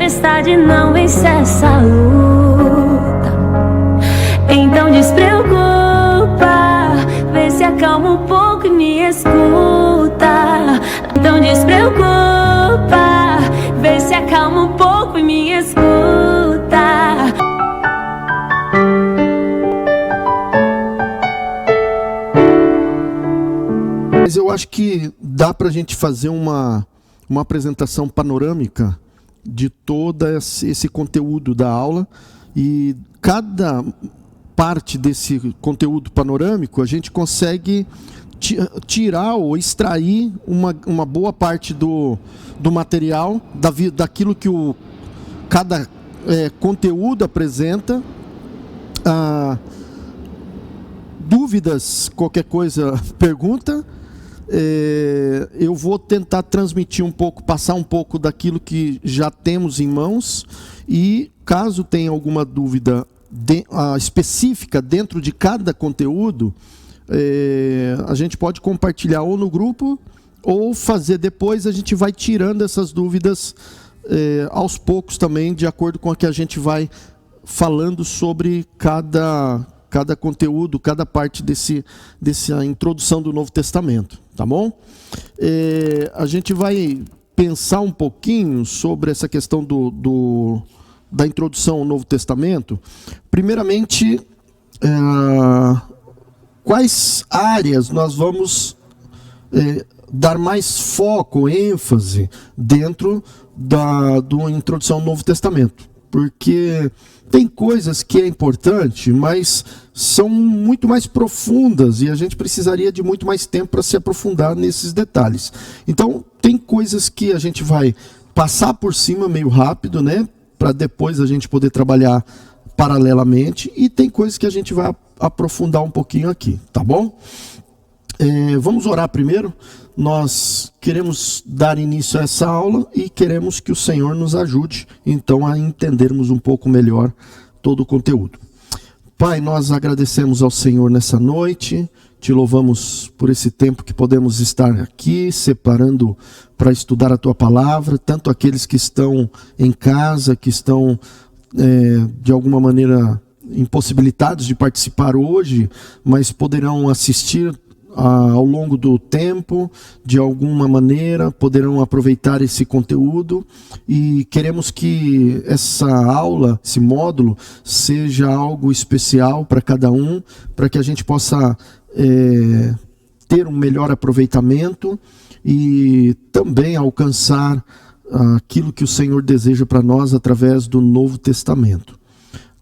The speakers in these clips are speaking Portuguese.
tempestade não vence essa luta. Então despreocupa, vê se acalma um pouco e me escuta. Então despreocupa, vê se acalma um pouco e me escuta. Mas eu acho que dá pra gente fazer uma apresentação panorâmica de todo esse conteúdo da aula, e cada parte desse conteúdo panorâmico a gente consegue tirar ou extrair uma boa parte do material, daquilo que cada conteúdo apresenta. Dúvidas, qualquer coisa, pergunta. Eu vou tentar transmitir um pouco, passar um pouco daquilo que já temos em mãos, e caso tenha alguma dúvida específica dentro de cada conteúdo, a gente pode compartilhar ou no grupo, ou fazer depois, a gente vai tirando essas dúvidas aos poucos também, de acordo com a que a gente vai falando sobre cada conteúdo, cada parte dessa introdução do Novo Testamento, tá bom? A gente vai pensar um pouquinho sobre essa questão da introdução ao Novo Testamento. Primeiramente, quais áreas nós vamos dar mais foco, ênfase dentro da introdução ao Novo Testamento? Porque tem coisas que é importante, mas são muito mais profundas, e a gente precisaria de muito mais tempo para se aprofundar nesses detalhes. Então, tem coisas que a gente vai passar por cima meio rápido, né, para depois a gente poder trabalhar paralelamente, e tem coisas que a gente vai aprofundar um pouquinho aqui, tá bom? Vamos orar primeiro. Nós queremos dar início a essa aula e queremos que o Senhor nos ajude, então, a entendermos um pouco melhor todo o conteúdo. Pai, nós agradecemos ao Senhor nessa noite, te louvamos por esse tempo que podemos estar aqui, separando para estudar a Tua Palavra, tanto aqueles que estão em casa, que estão, de alguma maneira, impossibilitados de participar hoje, mas poderão assistir ao longo do tempo, de alguma maneira, poderão aproveitar esse conteúdo, e queremos que essa aula, esse módulo, seja algo especial para cada um, para que a gente possa ter um melhor aproveitamento e também alcançar aquilo que o Senhor deseja para nós através do Novo Testamento.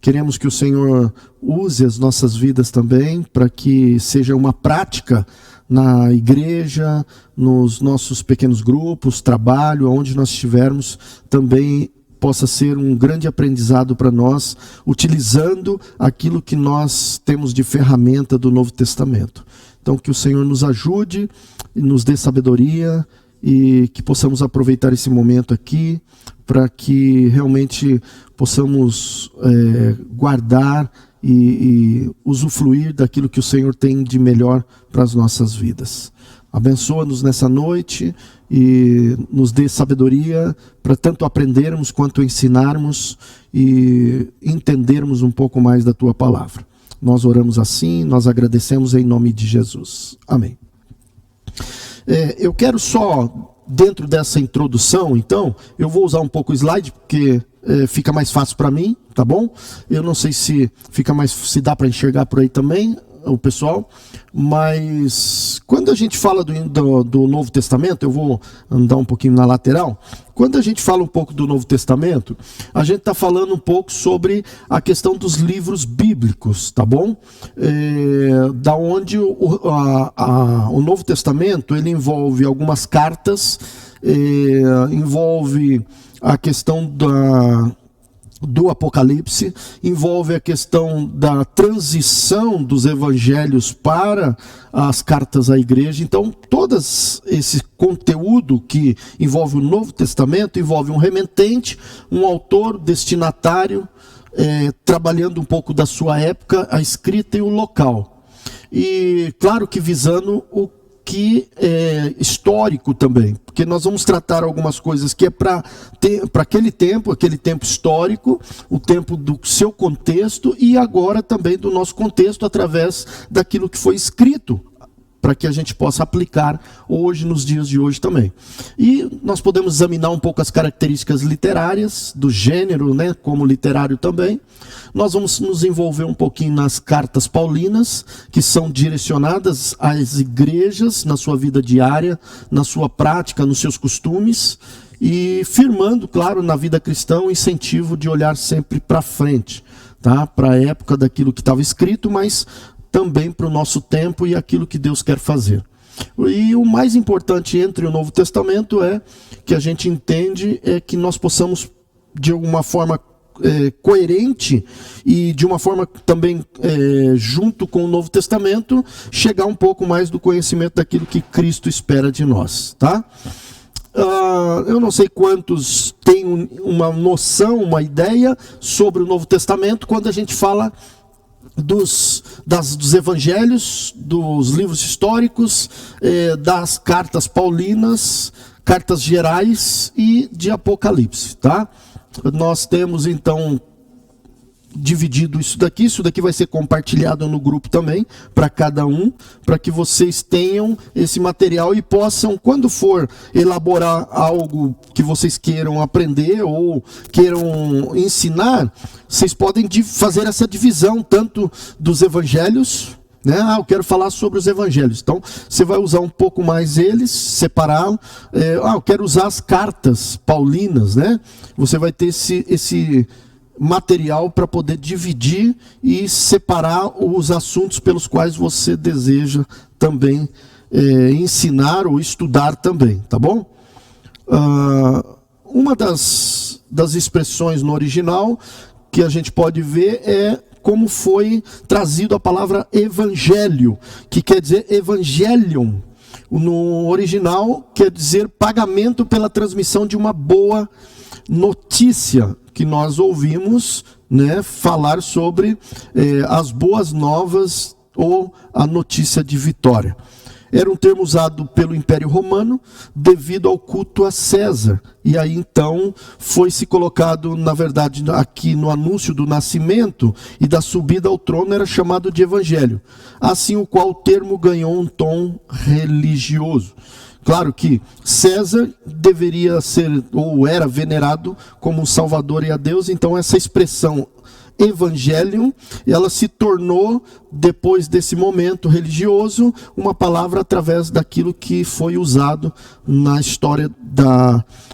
Queremos que o Senhor use as nossas vidas também para que seja uma prática na igreja, nos nossos pequenos grupos, trabalho, onde nós estivermos, também possa ser um grande aprendizado para nós, utilizando aquilo que nós temos de ferramenta do Novo Testamento. Então, que o Senhor nos ajude e nos dê sabedoria, e que possamos aproveitar esse momento aqui para que realmente possamos guardar e usufruir daquilo que o Senhor tem de melhor para as nossas vidas. Abençoa-nos nessa noite e nos dê sabedoria para tanto aprendermos quanto ensinarmos e entendermos um pouco mais da Tua Palavra. Nós oramos assim, nós agradecemos em nome de Jesus. Amém. Eu quero só, dentro dessa introdução, então, eu vou usar um pouco o slide, porque fica mais fácil para mim, tá bom? Eu não sei se se dá para enxergar por aí também, o pessoal, mas quando a gente fala do Novo Testamento, eu vou andar um pouquinho na lateral. Quando a gente fala um pouco do Novo Testamento, a gente está falando um pouco sobre a questão dos livros bíblicos, tá bom? Da onde o Novo Testamento ele envolve algumas cartas, envolve a questão do Apocalipse, envolve a questão da transição dos evangelhos para as cartas à igreja. Então, todo esse conteúdo que envolve o Novo Testamento envolve um remetente, um autor, destinatário, trabalhando um pouco da sua época, a escrita e o local. E claro que visando o que é histórico também, porque nós vamos tratar algumas coisas que é para aquele tempo histórico, o tempo do seu contexto e agora também do nosso contexto através daquilo que foi escrito, para que a gente possa aplicar hoje, nos dias de hoje também. E nós podemos examinar um pouco as características literárias do gênero, né, como literário também. Nós vamos nos envolver um pouquinho nas cartas paulinas, que são direcionadas às igrejas, na sua vida diária, na sua prática, nos seus costumes, e firmando, claro, na vida cristã, o incentivo de olhar sempre para frente, tá? Para a época daquilo que estava escrito, mas também para o nosso tempo e aquilo que Deus quer fazer. E o mais importante entre o Novo Testamento é que a gente entende que nós possamos, de alguma forma coerente e de uma forma também junto com o Novo Testamento, chegar um pouco mais do conhecimento daquilo que Cristo espera de nós, tá? Eu não sei quantos têm uma noção, uma ideia sobre o Novo Testamento quando a gente fala dos evangelhos, dos livros históricos, das cartas paulinas, cartas gerais e de Apocalipse, tá? Nós temos então dividido isso daqui vai ser compartilhado no grupo também, para cada um, para que vocês tenham esse material e possam, quando for elaborar algo que vocês queiram aprender ou queiram ensinar, vocês podem fazer essa divisão tanto dos evangelhos, né? Eu quero falar sobre os evangelhos, então você vai usar um pouco mais eles, separar. Eu quero usar as cartas paulinas, né? Você vai ter esse material para poder dividir e separar os assuntos pelos quais você deseja também ensinar ou estudar também, tá bom? Uma das expressões no original que a gente pode ver é como foi trazido a palavra evangelho, que quer dizer evangelium. No original quer dizer pagamento pela transmissão de uma boa notícia, que nós ouvimos, né, falar sobre as boas novas ou a notícia de vitória. Era um termo usado pelo Império Romano devido ao culto a César. E aí então foi se colocado, na verdade, aqui no anúncio do nascimento e da subida ao trono era chamado de evangelho. Assim o qual o termo ganhou um tom religioso. Claro que César deveria ser ou era venerado como um salvador e a Deus, então essa expressão Evangelium, ela se tornou, depois desse momento religioso, uma palavra através daquilo que foi usado na história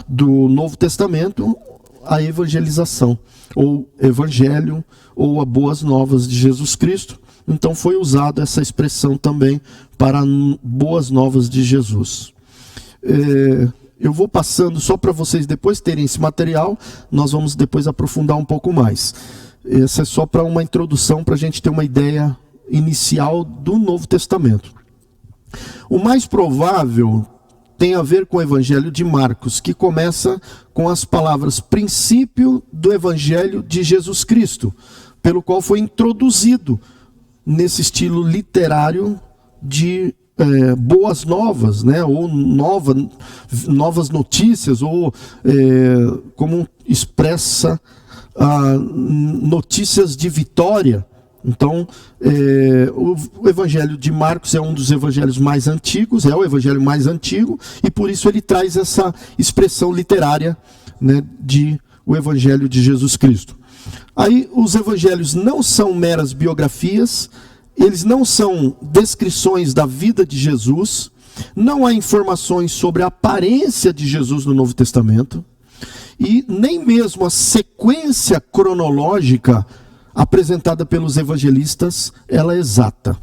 do Novo Testamento, a evangelização, ou Evangelho, ou a Boas Novas de Jesus Cristo. Então foi usada essa expressão também para Boas Novas de Jesus. Eu vou passando só para vocês depois terem esse material, nós vamos depois aprofundar um pouco mais. Essa é só para uma introdução, para a gente ter uma ideia inicial do Novo Testamento. O mais provável tem a ver com o Evangelho de Marcos, que começa com as palavras princípio do Evangelho de Jesus Cristo, pelo qual foi introduzido nesse estilo literário de boas novas, né? Ou novas notícias, ou como expressa notícias de vitória. Então, o Evangelho de Marcos é um dos evangelhos mais antigos, é o evangelho mais antigo, e por isso ele traz essa expressão literária, né, de o Evangelho de Jesus Cristo. Aí, os evangelhos não são meras biografias, eles não são descrições da vida de Jesus, não há informações sobre a aparência de Jesus no Novo Testamento, e nem mesmo a sequência cronológica apresentada pelos evangelistas, ela é exata.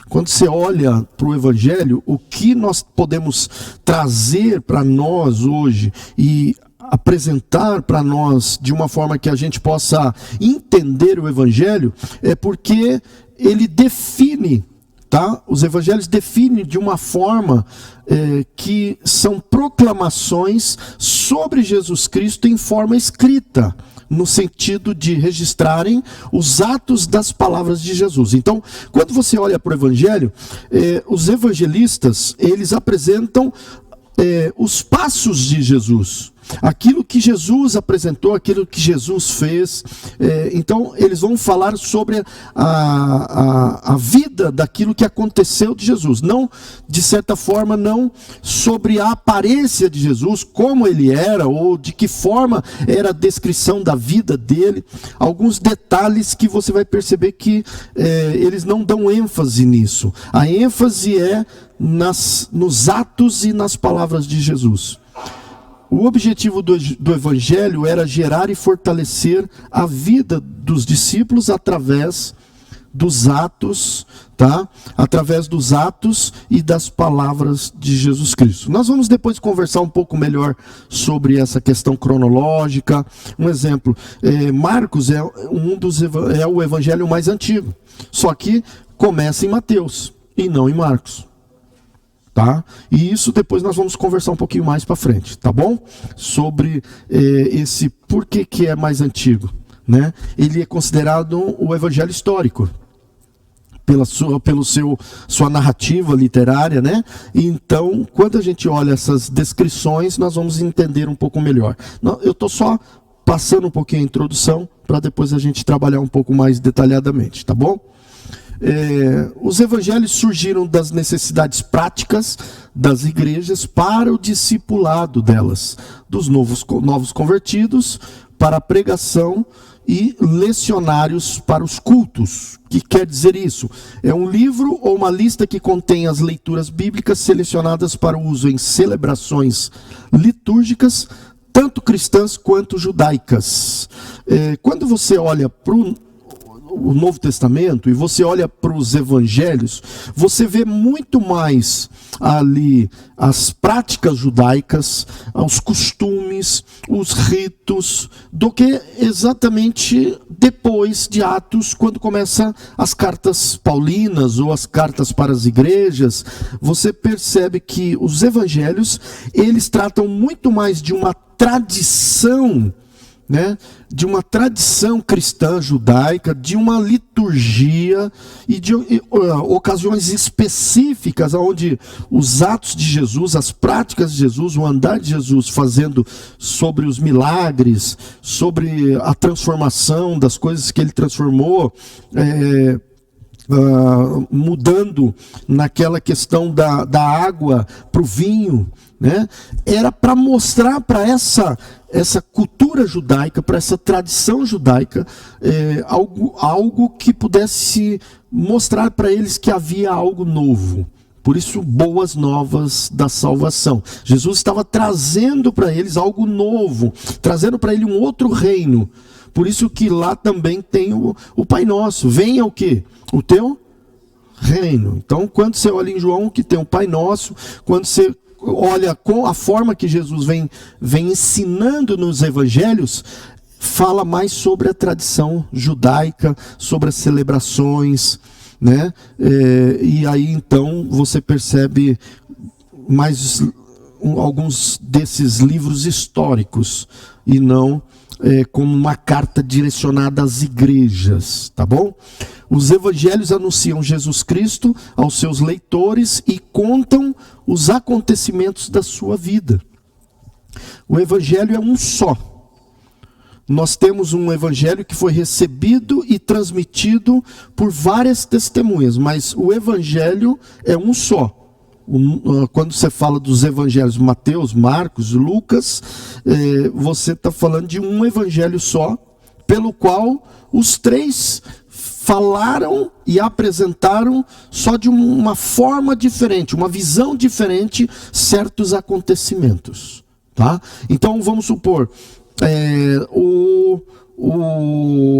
Quando você olha para o Evangelho, o que nós podemos trazer para nós hoje e apresentar para nós de uma forma que a gente possa entender o Evangelho, é porque ele define, tá? Os evangelhos definem de uma forma que são proclamações sobre Jesus Cristo em forma escrita, no sentido de registrarem os atos das palavras de Jesus. Então, quando você olha para o Evangelho, os evangelistas, eles apresentam os passos de Jesus, aquilo que Jesus apresentou, aquilo que Jesus fez. Então eles vão falar sobre a vida daquilo que aconteceu de Jesus, não, de certa forma, não sobre a aparência de Jesus, como ele era, ou de que forma era a descrição da vida dele, alguns detalhes que você vai perceber que eles não dão ênfase nisso. A ênfase é nos atos e nas palavras de Jesus. O objetivo do Evangelho era gerar e fortalecer a vida dos discípulos através dos atos, tá? Através dos atos e das palavras de Jesus Cristo. Nós vamos depois conversar um pouco melhor sobre essa questão cronológica. Um exemplo, Marcos é o evangelho mais antigo, só que começa em Mateus e não em Marcos. Tá? E isso depois nós vamos conversar um pouquinho mais para frente, tá bom? Sobre esse porquê que é mais antigo, né? Ele é considerado o evangelho histórico pela sua narrativa literária, né? Então, quando a gente olha essas descrições, nós vamos entender um pouco melhor. Eu estou só passando um pouquinho a introdução para depois a gente trabalhar um pouco mais detalhadamente, tá bom? Os evangelhos surgiram das necessidades práticas das igrejas para o discipulado delas, dos novos convertidos, para a pregação e lecionários para os cultos. O que quer dizer isso? É um livro ou uma lista que contém as leituras bíblicas selecionadas para o uso em celebrações litúrgicas, tanto cristãs quanto judaicas. Quando você olha para o Novo Testamento e você olha para os evangelhos, você vê muito mais ali as práticas judaicas, os costumes, os ritos, do que exatamente depois de Atos, quando começam as cartas paulinas ou as cartas para as igrejas. Você percebe que os evangelhos, eles tratam muito mais de uma tradição, né, de uma tradição cristã judaica, de uma liturgia e de ocasiões específicas onde os atos de Jesus, as práticas de Jesus, o andar de Jesus fazendo sobre os milagres, sobre a transformação das coisas que ele transformou, mudando naquela questão da água para o vinho, né? Era para mostrar para essa cultura judaica, para essa tradição judaica, algo que pudesse mostrar para eles que havia algo novo. Por isso, boas novas da salvação. Jesus estava trazendo para eles algo novo, trazendo para ele um outro reino. Por isso que lá também tem o Pai Nosso. Venha o quê? O teu reino. Então, quando você olha em João, que tem o Pai Nosso, quando você olha com a forma que Jesus vem ensinando nos evangelhos, fala mais sobre a tradição judaica, sobre as celebrações, né? E aí então você percebe mais alguns desses livros históricos e não como uma carta direcionada às igrejas, tá bom? Os evangelhos anunciam Jesus Cristo aos seus leitores e contam os acontecimentos da sua vida. O evangelho é um só. Nós temos um evangelho que foi recebido e transmitido por várias testemunhas, mas o evangelho é um só. Quando você fala dos evangelhos Mateus, Marcos, Lucas, você está falando de um evangelho só, pelo qual os três falaram e apresentaram só de uma forma diferente, uma visão diferente, certos acontecimentos, tá? Então vamos supor,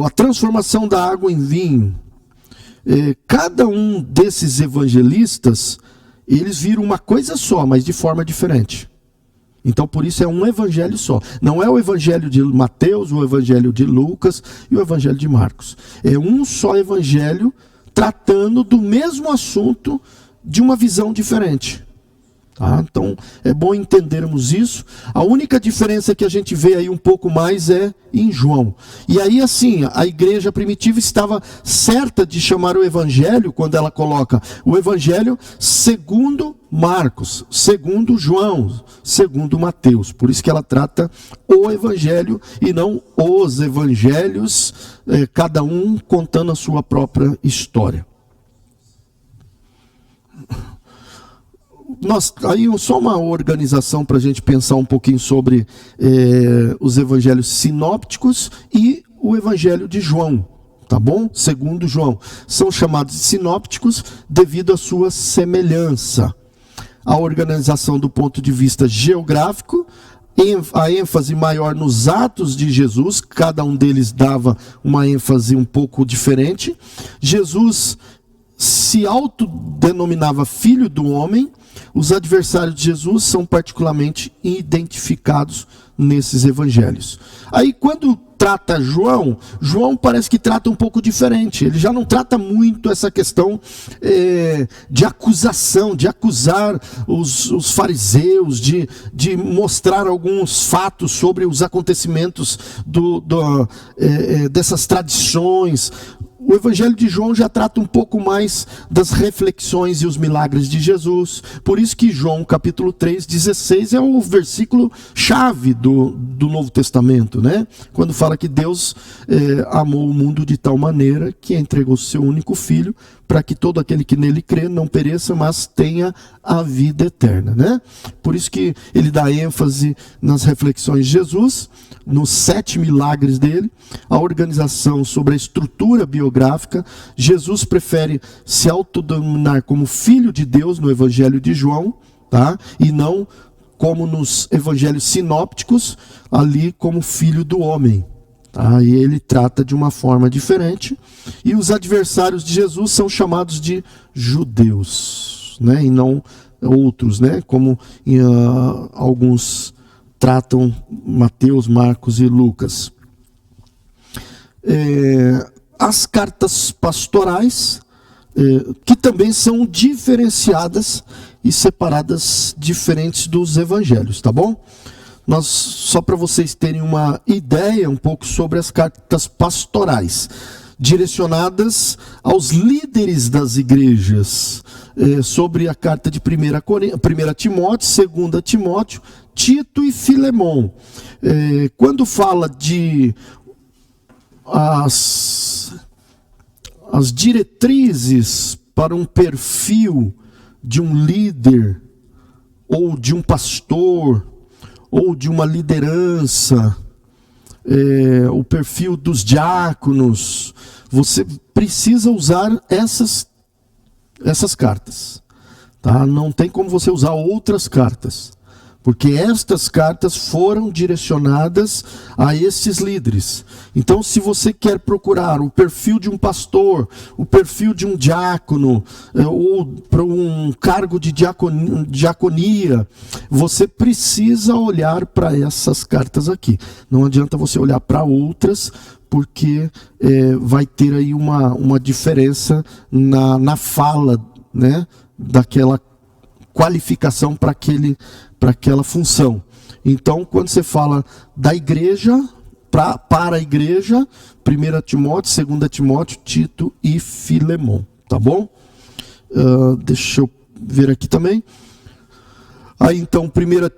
a transformação da água em vinho, cada um desses evangelistas, eles viram uma coisa só, mas de forma diferente. Então por isso é um evangelho só. Não é o evangelho de Mateus, o evangelho de Lucas e o evangelho de Marcos. É um só evangelho tratando do mesmo assunto de uma visão diferente. Tá? Então é bom entendermos isso. A única diferença que a gente vê aí um pouco mais é em João. E aí assim, a igreja primitiva estava certa de chamar o evangelho, quando ela coloca o evangelho segundo Marcos, segundo João, segundo Mateus. Por isso que ela trata o evangelho e não os evangelhos, cada um contando a sua própria história. Aí só uma organização para a gente pensar um pouquinho sobre os evangelhos sinópticos e o evangelho de João, tá bom? Segundo João. São chamados de sinópticos devido à sua semelhança. A organização do ponto de vista geográfico, a ênfase maior nos atos de Jesus, cada um deles dava uma ênfase um pouco diferente. Jesus se autodenominava filho do homem. Os adversários de Jesus são particularmente identificados nesses evangelhos. Aí quando trata João parece que trata um pouco diferente. Ele já não trata muito essa questão de acusação, de acusar os fariseus, de mostrar alguns fatos sobre os acontecimentos dessas tradições. O evangelho de João já trata um pouco mais das reflexões e os milagres de Jesus. Por isso que João capítulo 3:16 é o versículo chave do Novo Testamento, né? Quando fala que Deus amou o mundo de tal maneira que entregou seu único filho, para que todo aquele que nele crê não pereça, mas tenha a vida eterna, né? Por isso que ele dá ênfase nas reflexões de Jesus, nos 7 milagres dele, a organização sobre a estrutura biográfica. Jesus prefere se autodenominar como filho de Deus no evangelho de João, tá? E não como nos evangelhos sinópticos, ali como filho do homem. Tá? E ele trata de uma forma diferente. E os adversários de Jesus são chamados de judeus, né? E não outros, né? Como alguns tratam Mateus, Marcos e Lucas. As cartas pastorais, que também são diferenciadas e separadas, diferentes dos evangelhos, tá bom? Só para vocês terem uma ideia um pouco sobre as cartas pastorais, direcionadas aos líderes das igrejas, sobre a carta de 1 Timóteo, 2 Timóteo, Tito e Filemon. Quando fala de as diretrizes para um perfil de um líder, ou de um pastor, ou de uma liderança, o perfil dos diáconos, você precisa usar essas cartas, tá? Não tem como você usar outras cartas, porque estas cartas foram direcionadas a esses líderes. Então, se você quer procurar o perfil de um pastor, o perfil de um diácono, ou para um cargo de diaconia, você precisa olhar para essas cartas aqui. Não adianta você olhar para outras, porque vai ter aí uma diferença na fala, né, daquela qualificação para aquela função. Então, quando você fala da igreja, para a igreja, 1 Timóteo, 2 Timóteo, Tito e Filemon, tá bom? Deixa eu ver aqui também. Aí então, 1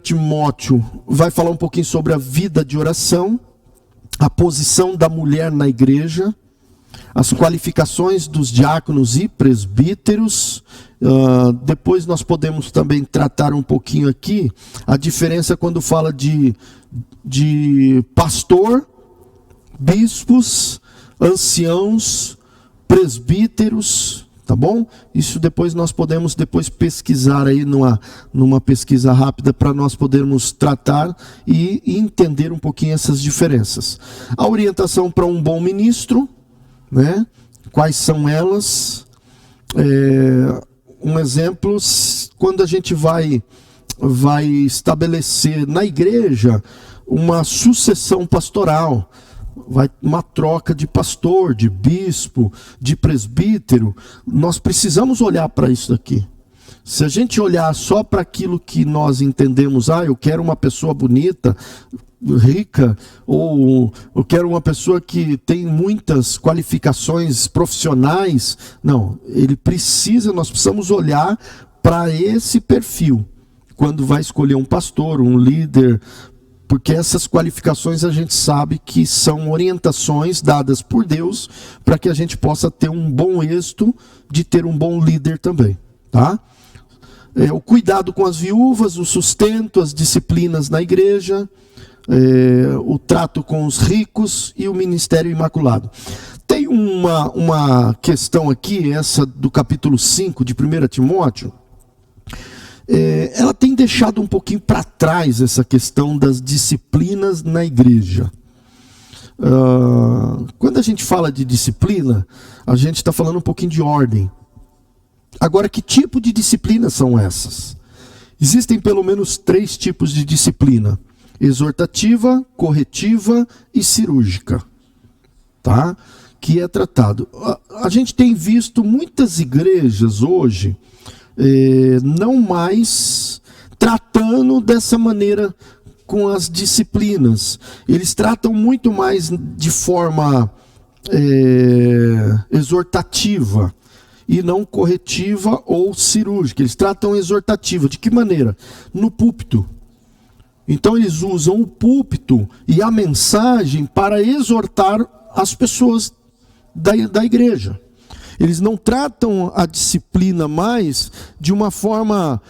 Timóteo vai falar um pouquinho sobre a vida de oração, a posição da mulher na igreja, as qualificações dos diáconos e presbíteros. Depois nós podemos também tratar um pouquinho aqui a diferença quando fala de pastor, bispos, anciãos, presbíteros, tá bom? Isso depois nós podemos pesquisar aí numa pesquisa rápida, para nós podermos tratar e entender um pouquinho essas diferenças. A orientação para um bom ministro, né? Quais são elas? Um exemplo, quando a gente vai estabelecer na igreja uma sucessão pastoral, uma troca de pastor, de bispo, de presbítero, nós precisamos olhar para isso aqui. Se a gente olhar só para aquilo que nós entendemos, eu quero uma pessoa bonita, rica, ou eu quero uma pessoa que tem muitas qualificações profissionais, não, nós precisamos olhar para esse perfil quando vai escolher um pastor, um líder, porque essas qualificações a gente sabe que são orientações dadas por Deus para que a gente possa ter um bom êxito de ter um bom líder também, tá? O cuidado com as viúvas, o sustento, as disciplinas na igreja, o trato com os ricos e o ministério imaculado. Tem uma questão aqui, essa do capítulo 5 de 1 Timóteo, ela tem deixado um pouquinho para trás essa questão das disciplinas na igreja. Quando a gente fala de disciplina, a gente está falando um pouquinho de ordem. Agora, que tipo de disciplinas são essas? Existem pelo menos 3 tipos de disciplina: exortativa, corretiva e cirúrgica, tá? Que é tratado. A gente tem visto muitas igrejas hoje não mais tratando dessa maneira com as disciplinas. Eles tratam muito mais de forma exortativa e não corretiva ou cirúrgica. Eles tratam exortativa. De que maneira? No púlpito. Então eles usam o púlpito e a mensagem para exortar as pessoas da igreja. Eles não tratam a disciplina mais de uma forma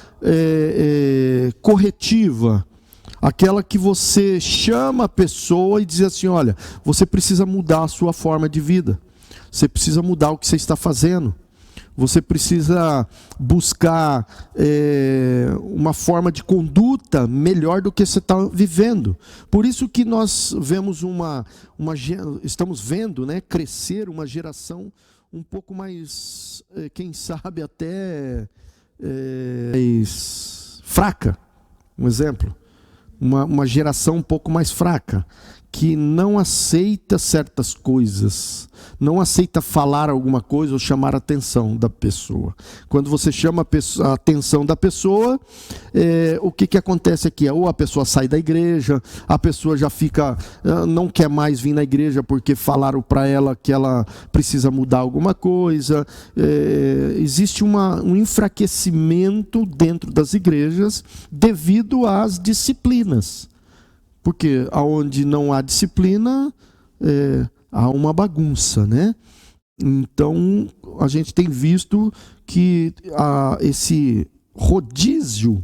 corretiva. Aquela que você chama a pessoa e diz assim: olha, você precisa mudar a sua forma de vida. Você precisa mudar o que você está fazendo. Você precisa buscar uma forma de conduta melhor do que você está vivendo. Por isso que nós vemos estamos vendo, né, crescer uma geração um pouco mais, quem sabe até mais fraca. Um exemplo, uma geração um pouco mais fraca, que não aceita certas coisas, não aceita falar alguma coisa ou chamar a atenção da pessoa. Quando você chama a atenção da pessoa, o que acontece aqui? Ou a pessoa sai da igreja, a pessoa já fica, não quer mais vir na igreja porque falaram para ela que ela precisa mudar alguma coisa. Existe um enfraquecimento dentro das igrejas devido às disciplinas. Porque onde não há disciplina, há uma bagunça, né? Então, a gente tem visto que esse rodízio,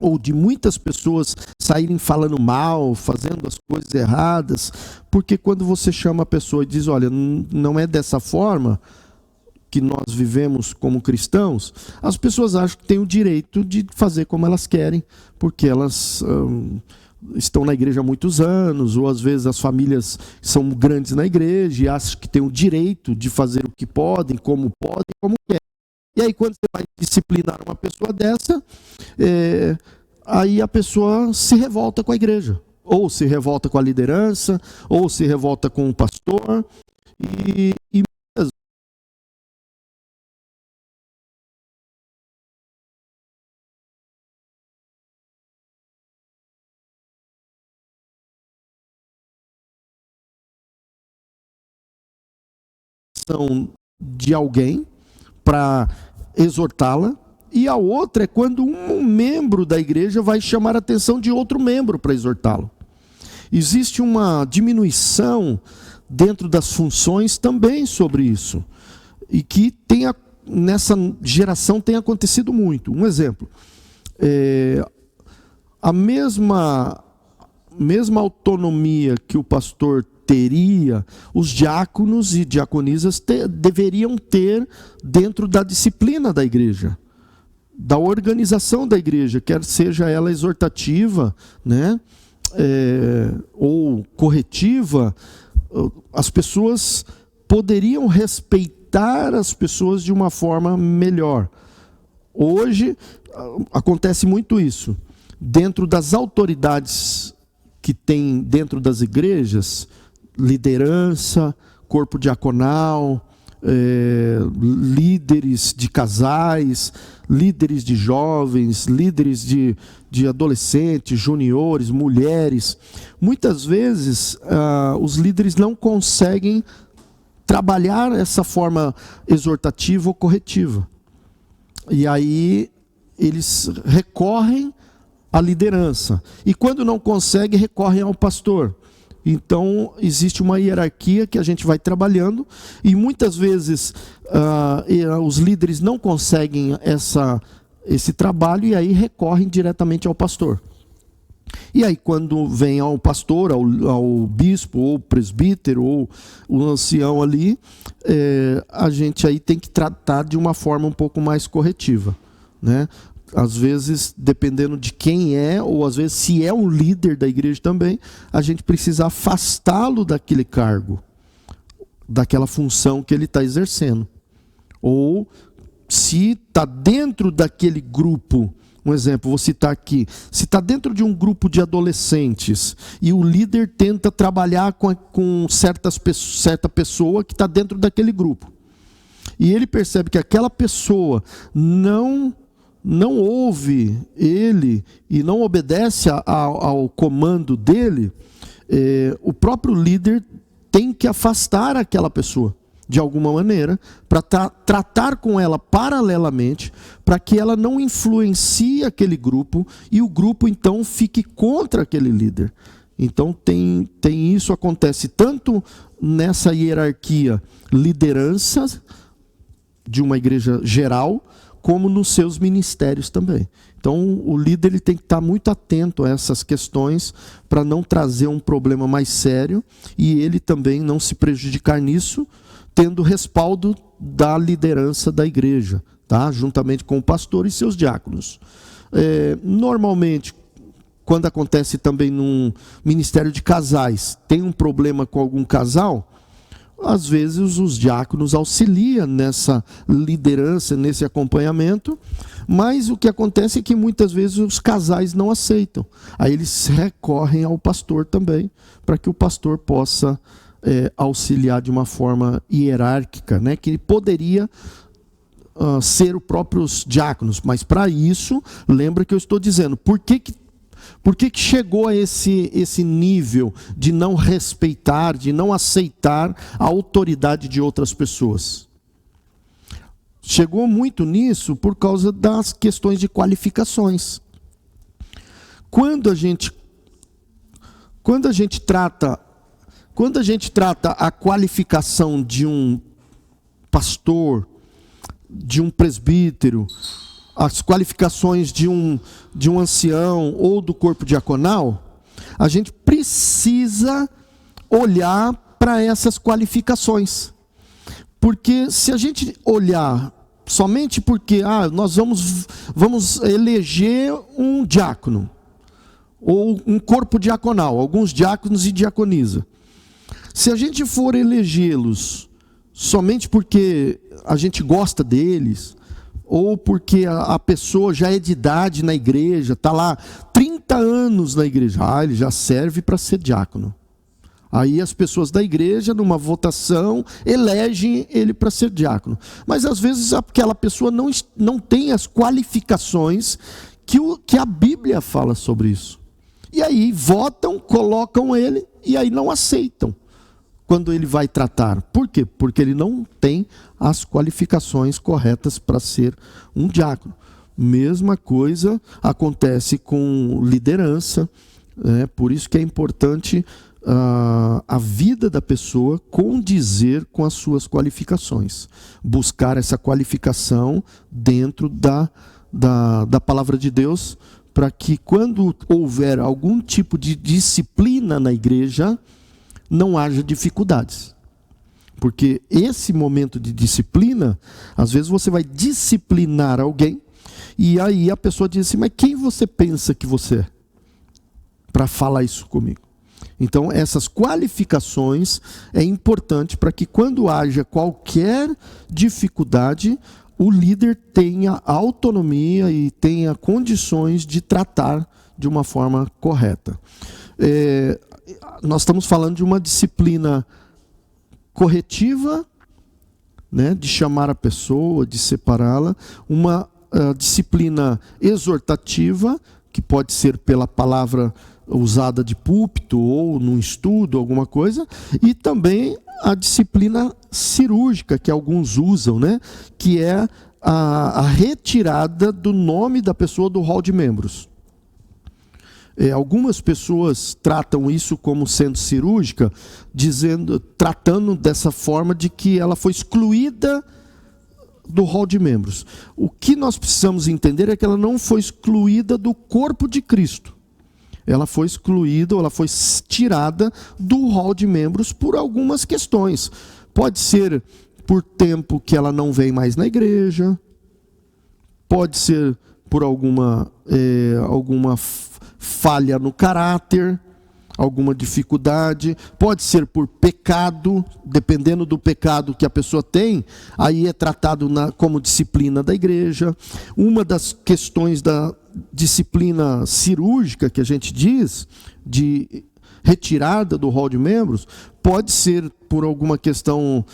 ou de muitas pessoas saírem falando mal, fazendo as coisas erradas, porque quando você chama a pessoa e diz: olha, não é dessa forma que nós vivemos como cristãos, as pessoas acham que têm o direito de fazer como elas querem, porque elas estão na igreja há muitos anos, ou às vezes as famílias são grandes na igreja e acham que têm o direito de fazer o que podem, como querem. E aí quando você vai disciplinar uma pessoa dessa, aí a pessoa se revolta com a igreja, ou se revolta com a liderança, ou se revolta com o pastor, e de alguém para exortá-la, e a outra é quando um membro da igreja vai chamar a atenção de outro membro para exortá-lo. Existe uma diminuição dentro das funções também sobre isso, e que nessa geração tem acontecido muito. Um exemplo, a mesma autonomia que o pastor teria, os diáconos e diaconisas deveriam ter dentro da disciplina da igreja, da organização da igreja, quer seja ela exortativa, né, ou corretiva. As pessoas poderiam respeitar as pessoas de uma forma melhor. Hoje acontece muito isso. Dentro das autoridades que tem dentro das igrejas, liderança, corpo diaconal, líderes de casais, líderes de jovens, líderes de adolescentes, juniores, mulheres. Muitas vezes os líderes não conseguem trabalhar essa forma exortativa ou corretiva. E aí eles recorrem à liderança. E quando não conseguem, recorrem ao pastor. Então, existe uma hierarquia que a gente vai trabalhando, e muitas vezes os líderes não conseguem esse trabalho, e aí recorrem diretamente ao pastor. E aí, quando vem ao pastor, ao bispo, ou presbítero, ou o ancião ali, a gente aí tem que tratar de uma forma um pouco mais corretiva, né? Às vezes, dependendo de quem é, ou às vezes se é um líder da igreja também, a gente precisa afastá-lo daquele cargo, daquela função que ele está exercendo. Ou se está dentro daquele grupo, um exemplo, vou citar aqui, se está dentro de um grupo de adolescentes e o líder tenta trabalhar com certa pessoa que está dentro daquele grupo, e ele percebe que aquela pessoa não ouve ele e não obedece ao comando dele, o próprio líder tem que afastar aquela pessoa de alguma maneira, para tratar com ela paralelamente, para que ela não influencie aquele grupo e o grupo então fique contra aquele líder. Então isso acontece tanto nessa hierarquia liderança de uma igreja geral, como nos seus ministérios também. Então, o líder ele tem que estar muito atento a essas questões para não trazer um problema mais sério e ele também não se prejudicar nisso, tendo respaldo da liderança da igreja, tá? Juntamente com o pastor e seus diáconos. Normalmente, quando acontece também num ministério de casais, tem um problema com algum casal, às vezes os diáconos auxiliam nessa liderança, nesse acompanhamento, mas o que acontece é que muitas vezes os casais não aceitam. Aí eles recorrem ao pastor também, para que o pastor possa auxiliar de uma forma hierárquica, né? Que ele poderia ser os próprios diáconos, mas para isso, lembra que eu estou dizendo, por que chegou a esse nível de não respeitar, de não aceitar a autoridade de outras pessoas? Chegou muito nisso por causa das questões de qualificações. Quando a gente trata a qualificação de um pastor, de um presbítero, as qualificações de um ancião ou do corpo diaconal, a gente precisa olhar para essas qualificações. Porque se a gente olhar somente porque nós vamos eleger um diácono, ou um corpo diaconal, alguns diáconos e diaconisa. Se a gente for elegê-los somente porque a gente gosta deles, ou porque a pessoa já é de idade na igreja, está lá 30 anos na igreja, ele já serve para ser diácono. Aí as pessoas da igreja, numa votação, elegem ele para ser diácono. Mas às vezes aquela pessoa não tem as qualificações que a Bíblia fala sobre isso. E aí votam, colocam ele, e aí não aceitam quando ele vai tratar. Por quê? Porque ele não tem as qualificações corretas para ser um diácono. Mesma coisa acontece com liderança, por isso que é importante a vida da pessoa condizer com as suas qualificações. Buscar essa qualificação dentro da palavra de Deus, para que quando houver algum tipo de disciplina na igreja, não haja dificuldades. Porque esse momento de disciplina, às vezes você vai disciplinar alguém, e aí a pessoa diz assim, mas quem você pensa que você é para falar isso comigo? Então essas qualificações é importante para que quando haja qualquer dificuldade, o líder tenha autonomia e tenha condições de tratar de uma forma correta. Nós estamos falando de uma disciplina corretiva né, de chamar a pessoa, de separá-la, uma disciplina exortativa, que pode ser pela palavra usada de púlpito ou num estudo, alguma coisa, e também a disciplina cirúrgica que alguns usam, né, que é a retirada do nome da pessoa do hall de membros. Algumas pessoas tratam isso como sendo cirúrgica, tratando dessa forma de que ela foi excluída do hall de membros. O que nós precisamos entender é que ela não foi excluída do corpo de Cristo. Ela foi excluída, ou ela foi tirada do hall de membros por algumas questões. Pode ser por tempo que ela não vem mais na igreja, pode ser por alguma falha no caráter, alguma dificuldade, pode ser por pecado, dependendo do pecado que a pessoa tem, aí é tratado como disciplina da igreja. Uma das questões da disciplina cirúrgica que a gente diz, de retirada do hall de membros, pode ser por alguma questão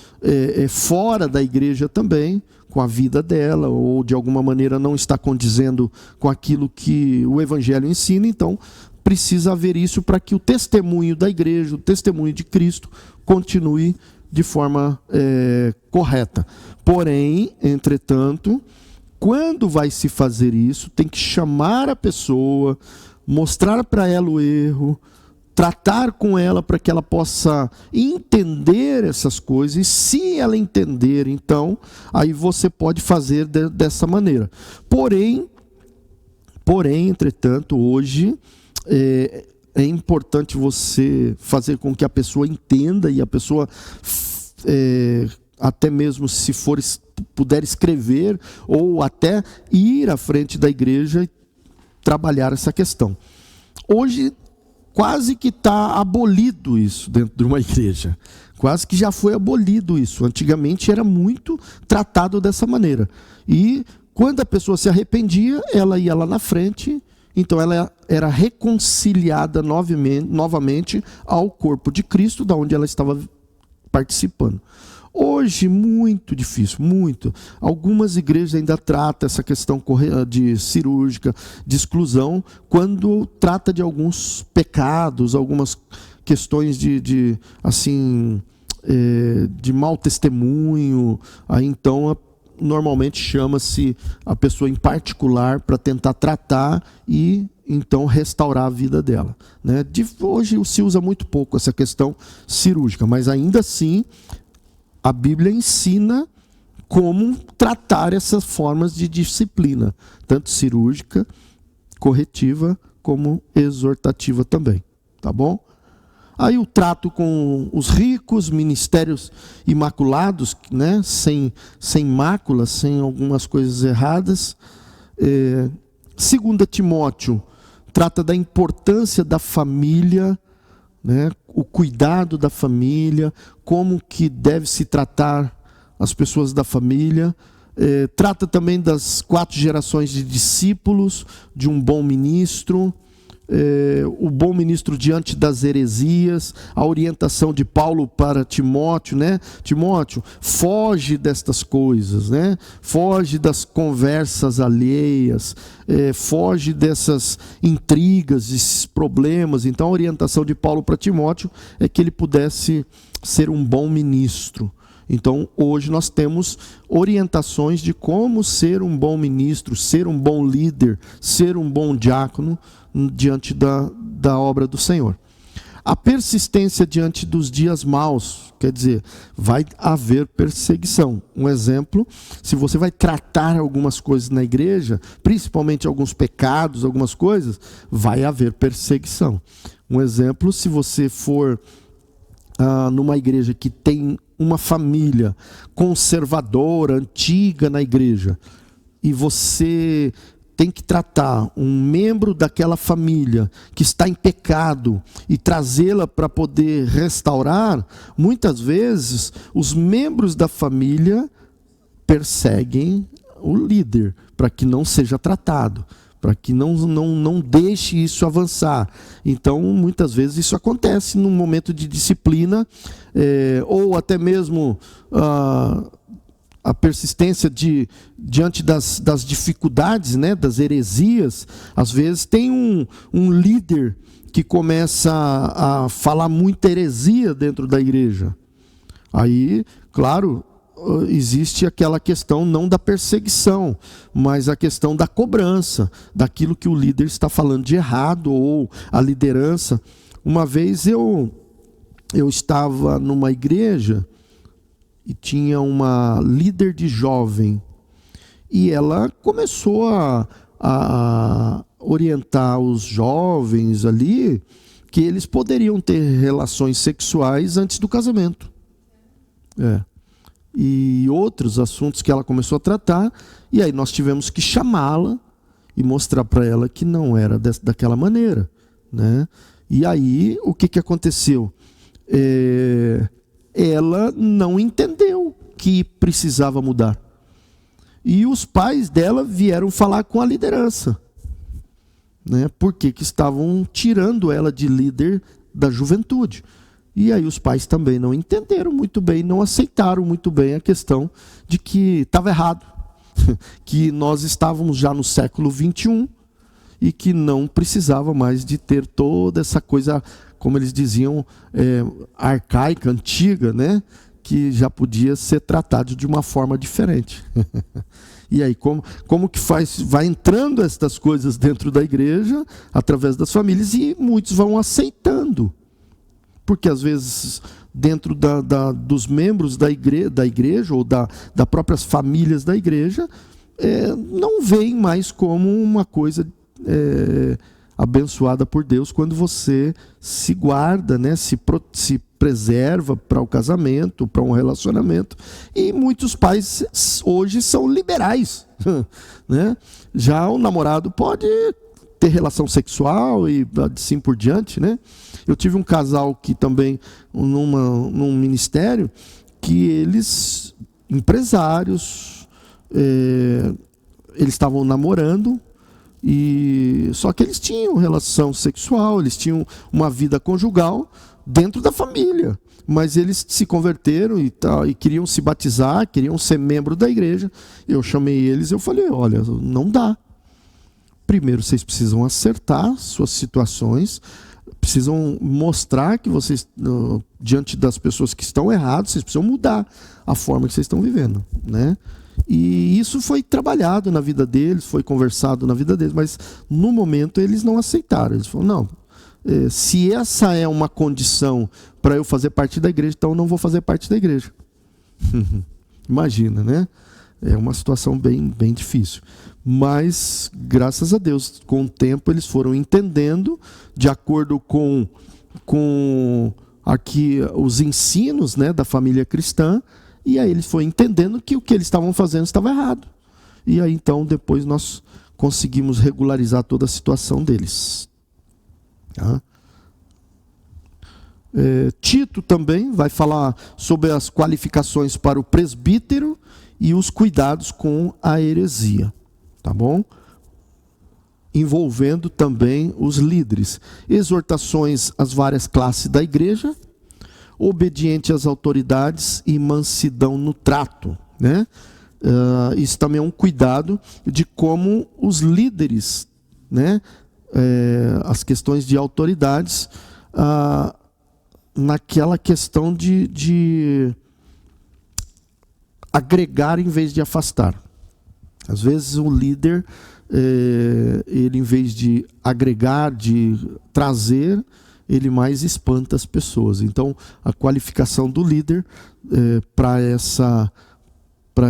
fora da igreja também, com a vida dela, ou de alguma maneira não está condizendo com aquilo que o Evangelho ensina. Então precisa haver isso para que o testemunho da igreja, o testemunho de Cristo, continue de forma correta. Porém, entretanto, quando vai se fazer isso, tem que chamar a pessoa, mostrar para ela o erro, tratar com ela para que ela possa entender essas coisas, e se ela entender, então, aí você pode fazer dessa maneira. Porém, entretanto, hoje é importante você fazer com que a pessoa entenda, e a pessoa, até mesmo se puder escrever, ou até ir à frente da igreja e trabalhar essa questão. Hoje, quase que está abolido isso dentro de uma igreja. Quase que já foi abolido isso. Antigamente era muito tratado dessa maneira. E quando a pessoa se arrependia, ela ia lá na frente, então ela era reconciliada novamente ao corpo de Cristo, da onde ela estava participando. Hoje, muito difícil, muito. Algumas igrejas ainda tratam essa questão de cirúrgica, de exclusão, quando trata de alguns pecados, algumas questões de mau testemunho. Aí então, normalmente chama-se a pessoa em particular para tentar tratar e então restaurar a vida dela, né? Hoje se usa muito pouco essa questão cirúrgica, mas ainda assim a Bíblia ensina como tratar essas formas de disciplina, tanto cirúrgica, corretiva, como exortativa também, tá bom? Aí o trato com os ricos, ministérios imaculados, né? sem máculas, sem algumas coisas erradas. 2 Timóteo trata da importância da família, né? O cuidado da família, como que deve se tratar as pessoas da família. Trata também das 4 gerações de discípulos, de um bom ministro, o bom ministro diante das heresias, a orientação de Paulo para Timóteo, né? Timóteo, foge destas coisas, né? Foge das conversas alheias, foge dessas intrigas, desses problemas. Então a orientação de Paulo para Timóteo é que ele pudesse ser um bom ministro. Então hoje nós temos orientações de como ser um bom ministro, ser um bom líder, ser um bom diácono diante da obra do Senhor. A persistência diante dos dias maus, quer dizer, vai haver perseguição. Um exemplo, se você vai tratar algumas coisas na igreja, principalmente alguns pecados, algumas coisas, vai haver perseguição. Um exemplo, se você for numa igreja que tem uma família conservadora, antiga na igreja, e você tem que tratar um membro daquela família que está em pecado e trazê-la para poder restaurar, muitas vezes os membros da família perseguem o líder para que não seja tratado, para que não deixe isso avançar. Então, muitas vezes isso acontece num momento de disciplina, ou até mesmo a persistência diante das dificuldades, né, das heresias. Às vezes tem um líder que começa a falar muita heresia dentro da igreja. Aí, claro, existe aquela questão não da perseguição, mas a questão da cobrança, daquilo que o líder está falando de errado, ou a liderança. Uma vez eu estava numa igreja e tinha uma líder de jovem, e ela começou a orientar os jovens ali que eles poderiam ter relações sexuais antes do casamento. E outros assuntos que ela começou a tratar, e aí nós tivemos que chamá-la e mostrar para ela que não era daquela maneira, né? E aí o que aconteceu? Ela não entendeu que precisava mudar. E os pais dela vieram falar com a liderança, né? Porque que estavam tirando ela de líder da juventude. E aí os pais também não entenderam muito bem, não aceitaram muito bem a questão de que estava errado, que nós estávamos já no século 21 e que não precisava mais de ter toda essa coisa, como eles diziam, arcaica, antiga, né? Que já podia ser tratado de uma forma diferente. E aí, como que vai entrando essas coisas dentro da igreja, através das famílias, e muitos vão aceitando. Porque às vezes, dentro dos membros da igreja, ou das próprias famílias da igreja, não veem mais como uma coisa abençoada por Deus, quando você se guarda, né, se preserva para o casamento, para um relacionamento. E muitos pais hoje são liberais, né? Já o namorado pode ter relação sexual e assim por diante, né? Eu tive um casal que também, num ministério, que eles, empresários, eles estavam namorando, só que eles tinham relação sexual, eles tinham uma vida conjugal dentro da família, mas eles se converteram e queriam se batizar, queriam ser membro da igreja. Eu chamei eles, eu falei: olha, não dá. Primeiro vocês precisam acertar suas situações, precisam mostrar que vocês, diante das pessoas que estão erradas, vocês precisam mudar a forma que vocês estão vivendo, né? E isso foi trabalhado na vida deles, foi conversado na vida deles, mas no momento eles não aceitaram. Eles falaram: não, se essa é uma condição para eu fazer parte da igreja, então eu não vou fazer parte da igreja. Imagina, né? É uma situação bem, bem difícil. Mas, graças a Deus, com o tempo eles foram entendendo, de acordo com aqui os ensinos, né, da família cristã, e aí eles foram entendendo que o que eles estavam fazendo estava errado. E aí então depois nós conseguimos regularizar toda a situação deles. Tá? Tito também vai falar sobre as qualificações para o presbítero e os cuidados com a heresia. Tá bom? Envolvendo também os líderes. Exortações às várias classes da igreja, obediente às autoridades e mansidão no trato, né? Isso também é um cuidado de como os líderes, né? As questões de autoridades, naquela questão de agregar em vez de afastar. Às vezes o líder, ele em vez de agregar, de trazer, ele mais espanta as pessoas. Então, a qualificação do líder para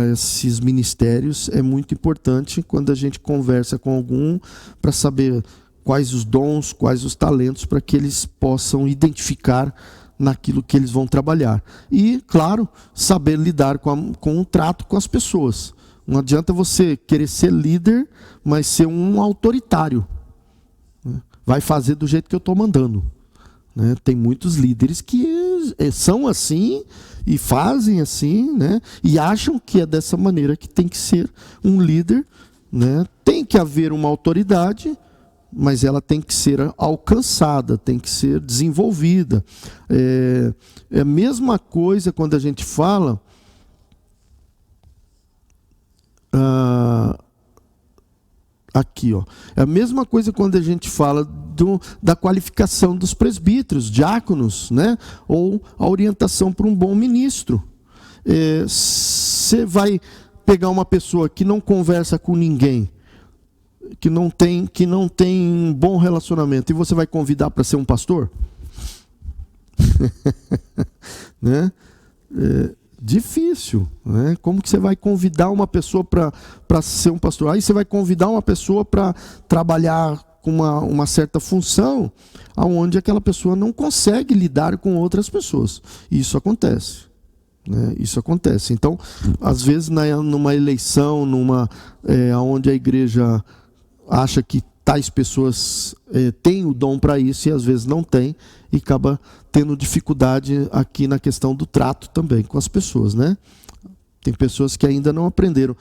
esses ministérios é muito importante quando a gente conversa com algum, para saber quais os dons, quais os talentos, para que eles possam identificar naquilo que eles vão trabalhar. E, claro, saber lidar com o trato com as pessoas. Não adianta você querer ser líder, mas ser um autoritário. Vai fazer do jeito que eu estou mandando. Né? Tem muitos líderes que são assim e fazem assim, né? E acham que é dessa maneira que tem que ser um líder. Né? Tem que haver uma autoridade, mas ela tem que ser alcançada, tem que ser desenvolvida. É a mesma coisa quando a gente fala aqui, ó. É a mesma coisa quando a gente fala da qualificação dos presbíteros, diáconos, né? Ou a orientação para um bom ministro. Você vai pegar uma pessoa que não conversa com ninguém, que não tem um bom relacionamento, e você vai convidar para ser um pastor? Né? Difícil, né? Como que você vai convidar uma pessoa para ser um pastor? Aí você vai convidar uma pessoa para trabalhar com uma certa função, onde aquela pessoa não consegue lidar com outras pessoas. Isso acontece, né? Isso acontece. Então, às vezes, numa eleição, onde a igreja acha que tais pessoas têm o dom para isso, e às vezes não tem, e acaba tendo dificuldade aqui na questão do trato também com as pessoas, né? Tem pessoas que ainda não aprenderam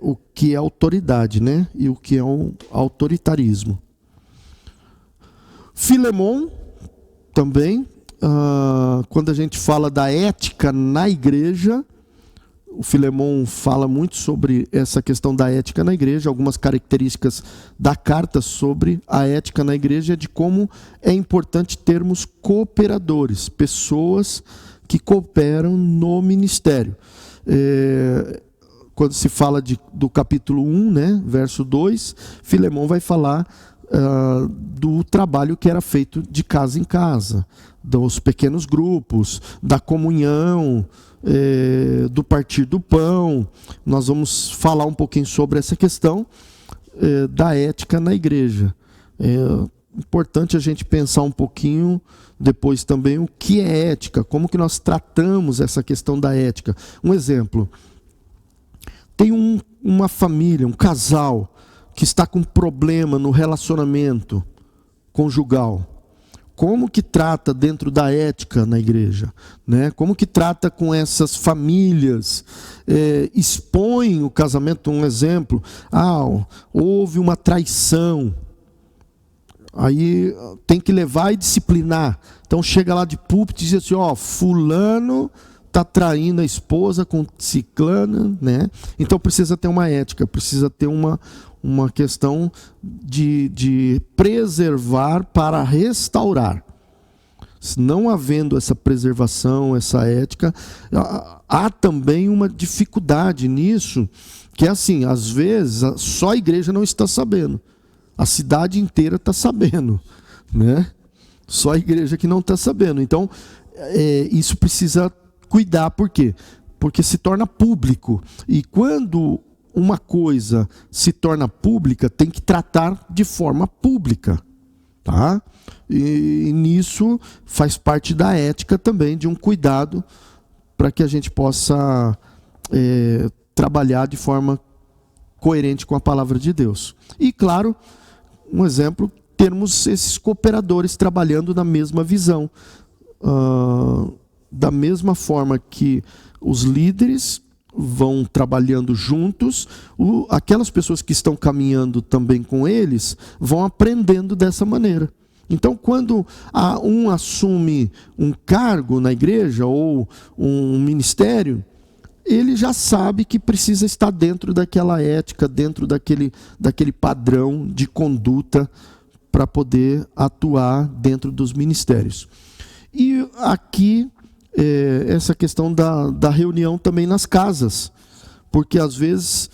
o que é autoridade, né? E o que é um autoritarismo. Filemon também, quando a gente fala da ética na igreja, o Filemon fala muito sobre essa questão da ética na igreja, algumas características da carta sobre a ética na igreja, de como é importante termos cooperadores, pessoas que cooperam no ministério. Quando se fala do capítulo 1, né, verso 2, Filemon vai falar do trabalho que era feito de casa em casa, dos pequenos grupos, da comunhão, do partir do pão. Nós vamos falar um pouquinho sobre essa questão da ética na igreja. É importante a gente pensar um pouquinho depois também o que é ética, como que nós tratamos essa questão da ética. Um exemplo, tem uma família, um casal que está com problema no relacionamento conjugal. Como que trata dentro da ética na igreja, né? Como que trata com essas famílias? Expõe o casamento, um exemplo. Houve uma traição. Aí tem que levar e disciplinar. Então chega lá de púlpito e diz assim, fulano está traindo a esposa com ciclana, né? Então precisa ter uma ética, precisa ter uma questão de preservar para restaurar. Não havendo essa preservação, essa ética, há também uma dificuldade nisso, que é assim, às vezes só a igreja não está sabendo, a cidade inteira está sabendo, né? Só a igreja que não está sabendo. Então, isso precisa cuidar, por quê? Porque se torna público, e quando uma coisa se torna pública, tem que tratar de forma pública, tá? E nisso faz parte da ética também, de um cuidado para que a gente possa trabalhar de forma coerente com a palavra de Deus. E claro, um exemplo, termos esses cooperadores trabalhando na mesma visão, da mesma forma que os líderes vão trabalhando juntos, aquelas pessoas que estão caminhando também com eles vão aprendendo dessa maneira. Então, quando um assume um cargo na igreja ou um ministério, ele já sabe que precisa estar dentro daquela ética, dentro daquele padrão de conduta para poder atuar dentro dos ministérios. E aqui essa questão da reunião também nas casas, porque às vezes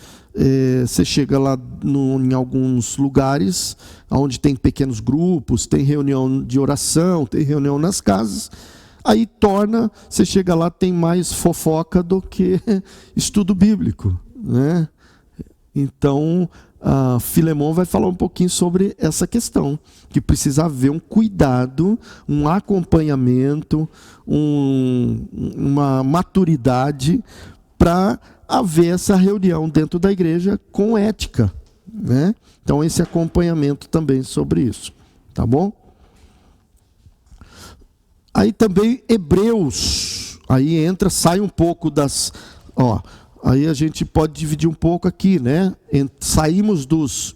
você chega lá em alguns lugares onde tem pequenos grupos, tem reunião de oração, tem reunião nas casas, aí você chega lá, tem mais fofoca do que estudo bíblico, né? Então, Filemon vai falar um pouquinho sobre essa questão, que precisa haver um cuidado, um acompanhamento, uma maturidade para haver essa reunião dentro da igreja com ética, né? Então esse acompanhamento também sobre isso, tá bom? Aí também Hebreus, aí sai um pouco aí a gente pode dividir um pouco aqui, né? Saímos dos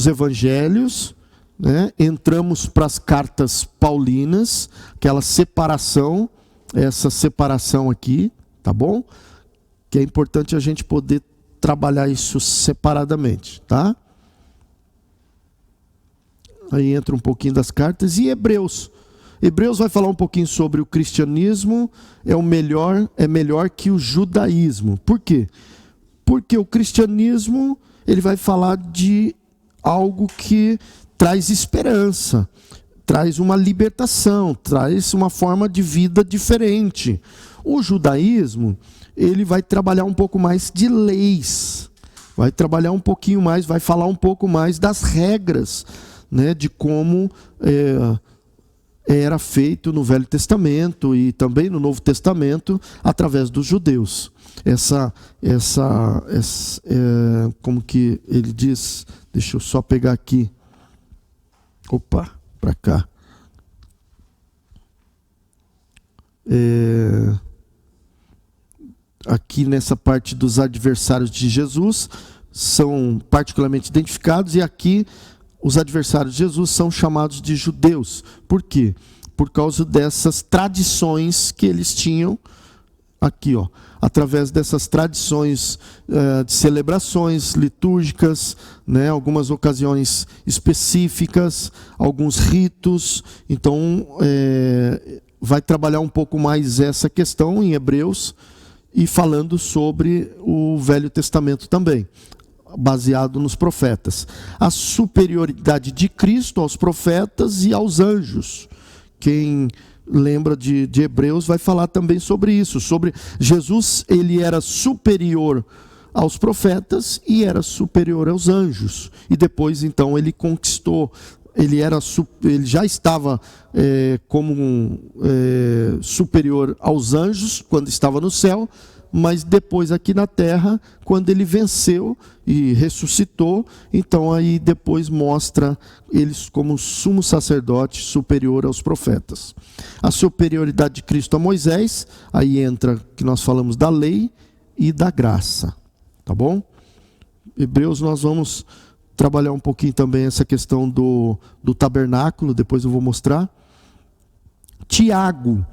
evangelhos, né? Entramos para as cartas paulinas, aquela separação, essa separação aqui, tá bom? Que é importante a gente poder trabalhar isso separadamente, tá? Aí entra um pouquinho das cartas. E Hebreus. Hebreus vai falar um pouquinho sobre o cristianismo é melhor que o judaísmo. Por quê? Porque o cristianismo, ele vai falar de algo que traz esperança, traz uma libertação, traz uma forma de vida diferente. O judaísmo, ele vai trabalhar um pouco mais de leis, vai trabalhar um pouquinho mais, vai falar um pouco mais das regras, né, de como era feito no Velho Testamento e também no Novo Testamento através dos judeus. Como que ele diz? Deixa eu só pegar aqui. Opa, para cá. Aqui nessa parte dos adversários de Jesus são particularmente identificados, e aqui os adversários de Jesus são chamados de judeus. Por quê? Por causa dessas tradições que eles tinham aqui, ó, através dessas tradições de celebrações litúrgicas, né, algumas ocasiões específicas, alguns ritos. Então, vai trabalhar um pouco mais essa questão em Hebreus e falando sobre o Velho Testamento também, baseado nos profetas. A superioridade de Cristo aos profetas e aos anjos. Quem lembra de Hebreus vai falar também sobre isso, sobre Jesus. Ele era superior aos profetas e era superior aos anjos, e depois então ele conquistou, ele já estava superior aos anjos quando estava no céu, mas depois aqui na terra, quando ele venceu e ressuscitou, então aí depois mostra eles como sumo sacerdote superior aos profetas. A superioridade de Cristo a Moisés, aí entra que nós falamos da lei e da graça, tá bom? Hebreus, nós vamos trabalhar um pouquinho também essa questão do tabernáculo, depois eu vou mostrar. Tiago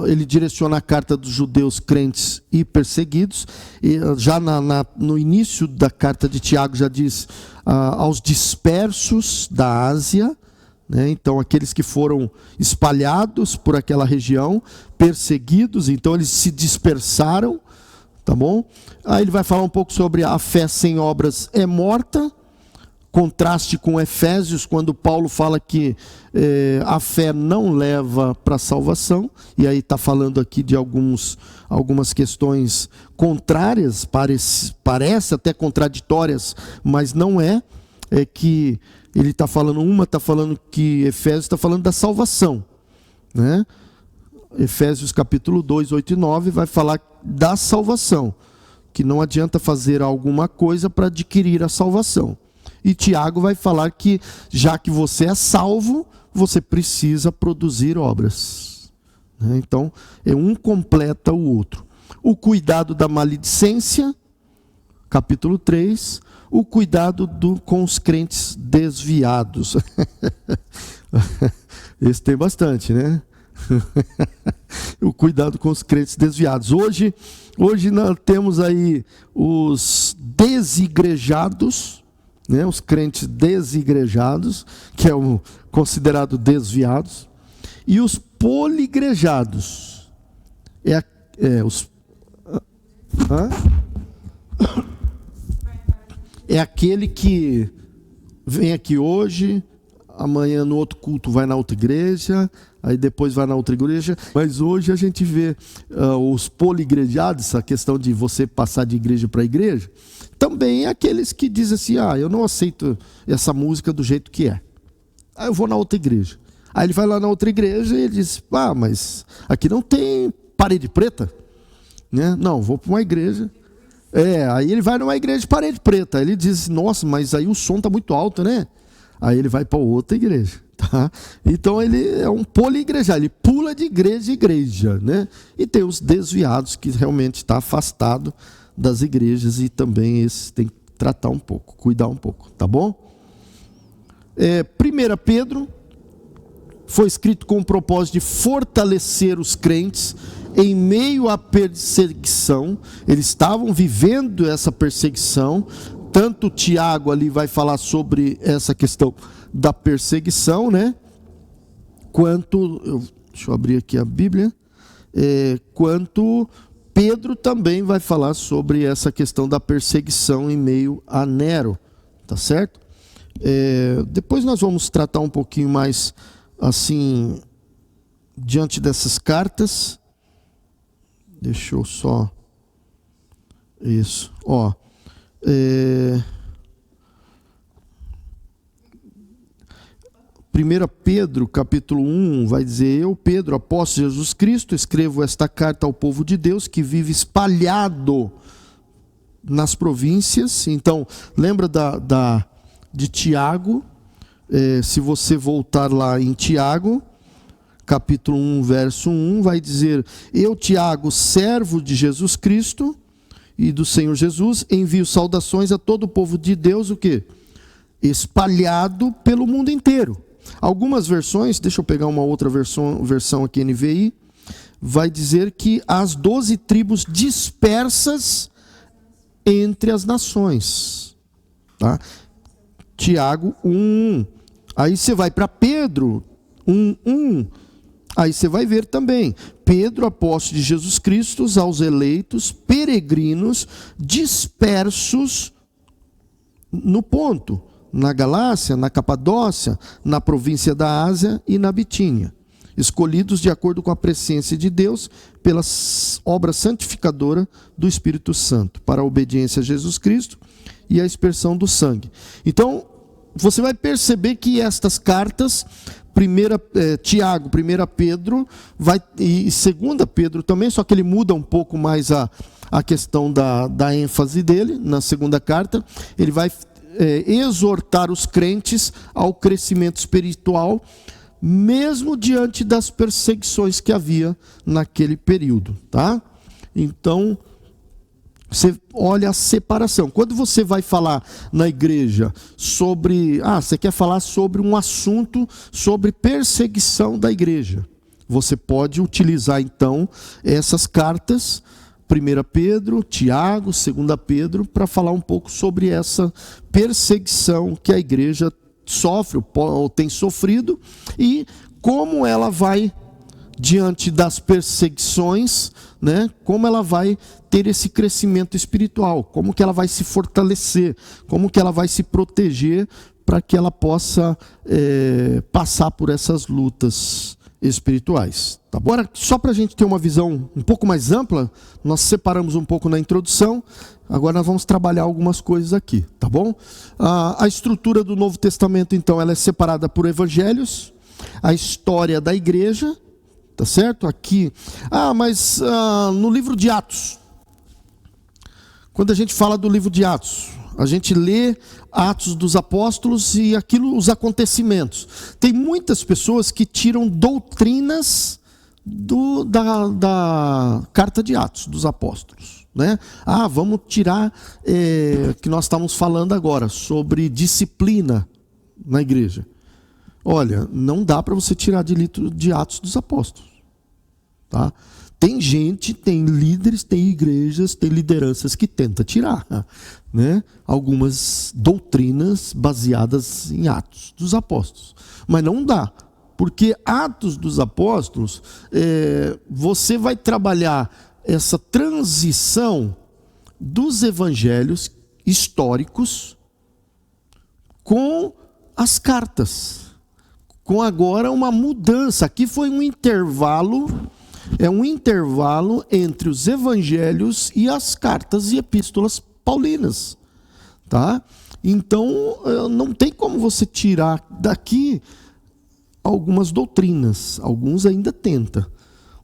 ele direciona a carta dos judeus crentes e perseguidos, e já no início da carta de Tiago já diz aos dispersos da Ásia, né? Então aqueles que foram espalhados por aquela região, perseguidos, então eles se dispersaram, tá bom? Aí ele vai falar um pouco sobre a fé sem obras é morta, contraste com Efésios, quando Paulo fala que a fé não leva para a salvação, e aí está falando aqui de algumas questões contrárias, parece até contraditórias, mas não é que ele está falando que Efésios está falando da salvação, né? Efésios capítulo 2, 8 e 9 vai falar da salvação, que não adianta fazer alguma coisa para adquirir a salvação. E Tiago vai falar que, já que você é salvo, você precisa produzir obras, né? Então, um completa o outro. O cuidado da maledicência, capítulo 3. O cuidado com os crentes desviados. Esse tem bastante, né? O cuidado com os crentes desviados. Hoje nós temos aí os desigrejados, né, os crentes desigrejados, que é o considerado desviados, e os poligrejados. É aquele que vem aqui hoje, amanhã no outro culto vai na outra igreja, aí depois vai na outra igreja, mas hoje a gente vê os poligrejados, a questão de você passar de igreja para igreja. Também aqueles que dizem assim, eu não aceito essa música do jeito que é. Aí eu vou na outra igreja. Aí ele vai lá na outra igreja e ele diz, mas aqui não tem parede preta, né? Não, vou para uma igreja. Aí ele vai numa igreja de parede preta. Aí ele diz, nossa, mas aí o som está muito alto, né? Aí ele vai para outra igreja, tá? Então ele é um poligrejado, ele pula de igreja em igreja, né? E tem os desviados que realmente está afastado das igrejas, e também esse tem que tratar um pouco, cuidar um pouco, tá bom? 1 Pedro foi escrito com o propósito de fortalecer os crentes em meio à perseguição, eles estavam vivendo essa perseguição. Tanto Tiago ali vai falar sobre essa questão da perseguição, né? Deixa eu abrir aqui a Bíblia. Quanto Pedro também vai falar sobre essa questão da perseguição em meio a Nero, tá certo? Depois nós vamos tratar um pouquinho mais assim, diante dessas cartas. Deixa eu só... Isso, ó. 1 Pedro, capítulo 1, vai dizer: eu, Pedro, apóstolo de Jesus Cristo, escrevo esta carta ao povo de Deus que vive espalhado nas províncias. Então, lembra de Tiago? Se você voltar lá em Tiago, capítulo 1, verso 1, vai dizer: eu, Tiago, servo de Jesus Cristo e do Senhor Jesus, envio saudações a todo o povo de Deus, o quê? Espalhado pelo mundo inteiro. Algumas versões, deixa eu pegar uma outra versão aqui, NVI, vai dizer que as 12 tribos dispersas entre as nações. Tá? Tiago 1:1. Aí você vai para Pedro 1:1. Aí você vai ver também: Pedro, apóstolo de Jesus Cristo, aos eleitos, peregrinos, dispersos no Ponto, na Galácia, na Capadócia, na província da Ásia e na Bitínia, escolhidos de acordo com a presciência de Deus, pela obra santificadora do Espírito Santo, para a obediência a Jesus Cristo e a expersão do sangue. Então, você vai perceber que estas cartas, Tiago, 1 Pedro e 2 Pedro também, só que ele muda um pouco mais a questão da ênfase dele. Na segunda carta, ele vai exortar os crentes ao crescimento espiritual, mesmo diante das perseguições que havia naquele período, tá? Então, você olha a separação. Quando você vai falar na igreja sobre... você quer falar sobre um assunto sobre perseguição da igreja. Você pode utilizar, então, essas cartas, 1 Pedro, Tiago, 2 Pedro, para falar um pouco sobre essa perseguição que a igreja sofre ou tem sofrido e como ela vai, diante das perseguições, né, como ela vai ter esse crescimento espiritual, como que ela vai se fortalecer, como que ela vai se proteger para que ela possa passar por essas lutas espirituais. Tá bom? Agora, só para a gente ter uma visão um pouco mais ampla, nós separamos um pouco na introdução, agora nós vamos trabalhar algumas coisas aqui, tá bom? A estrutura do Novo Testamento, então, ela é separada por evangelhos, a história da igreja, tá certo? Aqui, mas no livro de Atos, quando a gente fala do livro de Atos, a gente lê Atos dos Apóstolos e os acontecimentos. Tem muitas pessoas que tiram doutrinas da carta de Atos dos Apóstolos, né? Vamos tirar que nós estamos falando agora sobre disciplina na igreja. Olha, não dá para você tirar de Atos dos Apóstolos, tá? Tem gente, tem líderes, tem igrejas, tem lideranças que tenta tirar, né, algumas doutrinas baseadas em Atos dos Apóstolos. Mas não dá, porque Atos dos Apóstolos, você vai trabalhar essa transição dos evangelhos históricos com as cartas, com agora uma mudança. Aqui foi um intervalo entre os evangelhos e as cartas e epístolas paulinas, tá? Então, não tem como você tirar daqui algumas doutrinas. Alguns ainda tentam.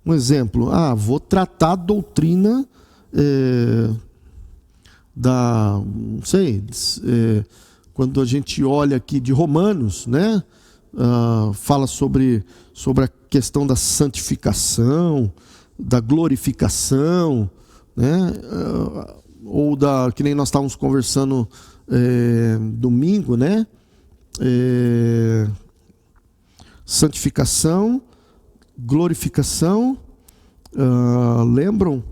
Um exemplo, vou tratar a doutrina não sei, quando a gente olha aqui de Romanos, né? Fala sobre a questão da santificação, da glorificação, né? Ou que nem nós estávamos conversando domingo, né? Santificação, glorificação, lembram?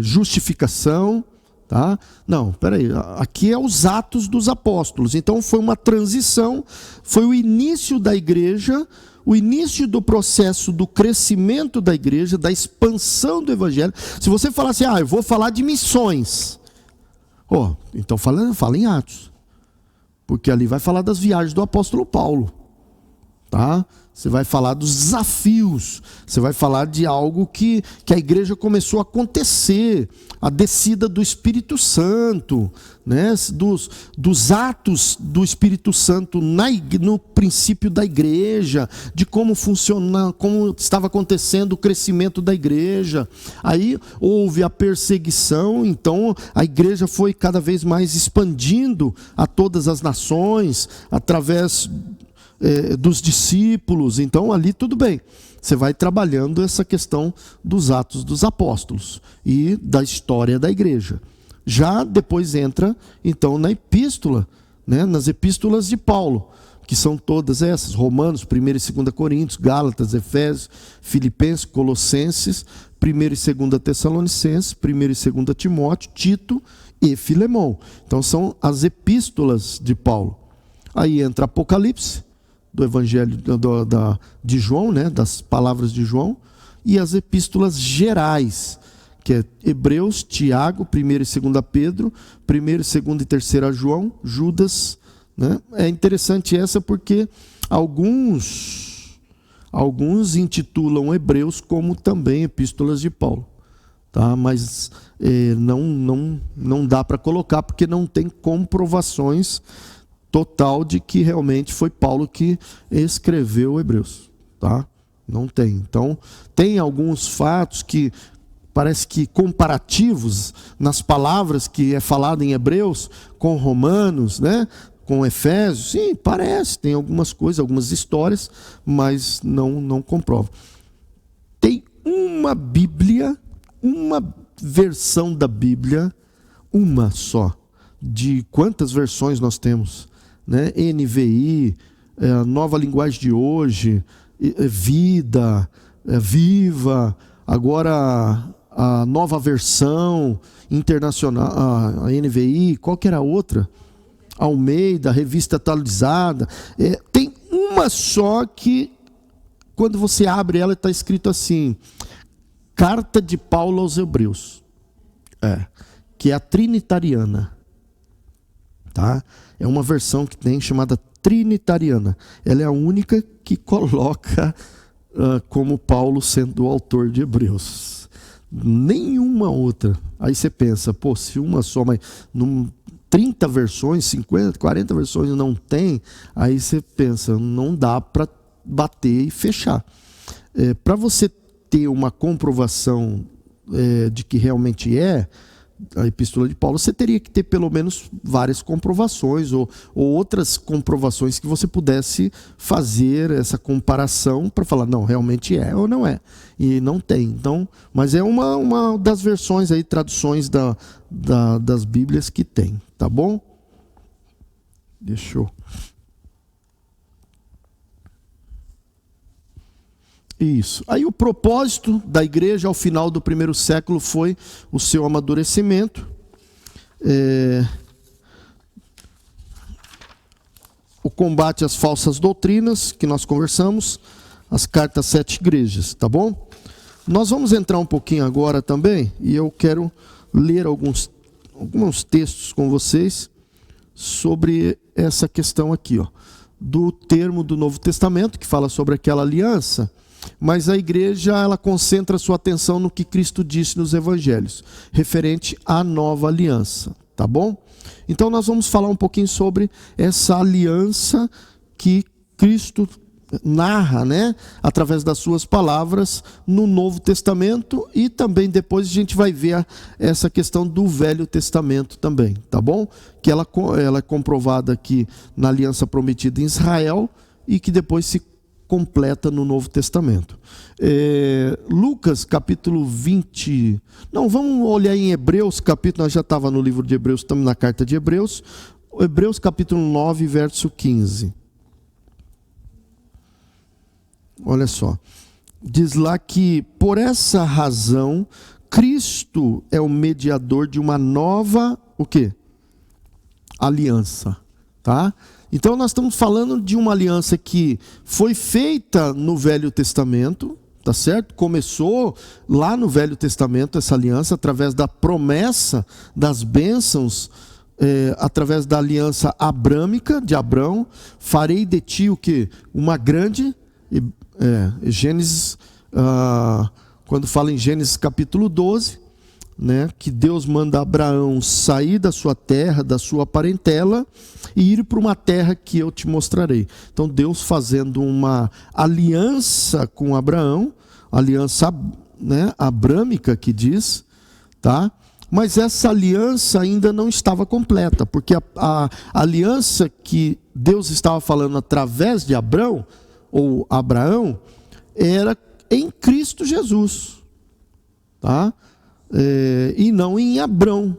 Justificação, tá? Não, peraí, aqui é os Atos dos Apóstolos. Então foi uma transição, foi o início da igreja, o início do processo do crescimento da igreja, da expansão do evangelho. Se você falar assim, eu vou falar de missões, então fala em Atos, porque ali vai falar das viagens do apóstolo Paulo, tá? Você vai falar dos desafios, você vai falar de algo que a igreja começou a acontecer, a descida do Espírito Santo, né? dos atos do Espírito Santo no princípio da igreja, de como funciona, como estava acontecendo o crescimento da igreja. Aí houve a perseguição, então a igreja foi cada vez mais expandindo a todas as nações, através dos discípulos. Então ali tudo bem, você vai trabalhando essa questão dos Atos dos Apóstolos e da história da igreja. Já depois entra então na epístola, né, nas epístolas de Paulo, que são todas essas: Romanos, 1 e 2 Coríntios, Gálatas, Efésios, Filipenses, Colossenses, 1 e 2 Tessalonicenses, 1 e 2 Timóteo, Tito e Filemão. Então são as epístolas de Paulo. Aí entra Apocalipse, do Evangelho de João, né, das palavras de João, e as epístolas gerais, que é Hebreus, Tiago, 1 e 2 Pedro, 1 e 2 e 3 João, Judas, né? É interessante essa porque alguns intitulam Hebreus como também epístolas de Paulo, tá? Mas não dá para colocar porque não tem comprovações total de que realmente foi Paulo que escreveu Hebreus, tá? Não tem. Então, tem alguns fatos que parece que comparativos nas palavras que é falado em Hebreus com Romanos, né? Com Efésios, sim, parece, tem algumas coisas, algumas histórias, mas não comprova. Tem uma Bíblia, uma versão da Bíblia, uma só. De quantas versões nós temos? Né? NVI, Nova Linguagem de Hoje, Vida, Viva, agora a nova versão internacional, a NVI, qual que era a outra? Almeida, Revista Atualizada. Tem uma só que, quando você abre ela, está escrito assim: Carta de Paulo aos Hebreus, que é a Trinitariana. Tá? É uma versão que tem chamada Trinitariana. Ela é a única que coloca como Paulo sendo o autor de Hebreus. Nenhuma outra. Aí você pensa, se uma só, mas 30 versões, 50, 40 versões não tem, aí você pensa, não dá para bater e fechar. Para você ter uma comprovação de que realmente a epístola de Paulo, você teria que ter pelo menos várias comprovações ou outras comprovações que você pudesse fazer essa comparação para falar, não, realmente é ou não é. E não tem. Então, mas é uma das versões aí, traduções das Bíblias que tem, tá bom? Deixa eu... Isso. Aí o propósito da igreja ao final do primeiro século foi o seu amadurecimento. O combate às falsas doutrinas, que nós conversamos, as cartas 7 igrejas, tá bom? Nós vamos entrar um pouquinho agora também, e eu quero ler alguns textos com vocês sobre essa questão aqui, do termo do Novo Testamento, que fala sobre aquela aliança. Mas a igreja, ela concentra sua atenção no que Cristo disse nos evangelhos, referente à nova aliança, tá bom? Então nós vamos falar um pouquinho sobre essa aliança que Cristo narra, né, através das suas palavras no Novo Testamento, e também depois a gente vai ver essa questão do Velho Testamento também, tá bom? Que ela é comprovada aqui na aliança prometida em Israel e que depois se completa no Novo Testamento. Lucas capítulo 20, não, vamos olhar em Hebreus capítulo, nós já estava no livro de Hebreus, estamos na carta de Hebreus, Hebreus capítulo 9, verso 15. Olha só, diz lá que por essa razão Cristo é o mediador de uma nova, o quê? Aliança, tá? Então nós estamos falando de uma aliança que foi feita no Velho Testamento, tá certo? Começou lá no Velho Testamento essa aliança através da promessa das bênçãos, através da aliança abrâmica de Abrão. Farei de ti o quê? Uma grande, Gênesis, quando fala em Gênesis capítulo 12, né, que Deus manda Abraão sair da sua terra, da sua parentela, e ir para uma terra que eu te mostrarei. Então Deus fazendo uma aliança com Abraão, aliança, né, abrâmica que diz, tá? Mas essa aliança ainda não estava completa, porque a aliança que Deus estava falando através de Abrão, ou Abraão, era em Cristo Jesus, tá? E não em Abrão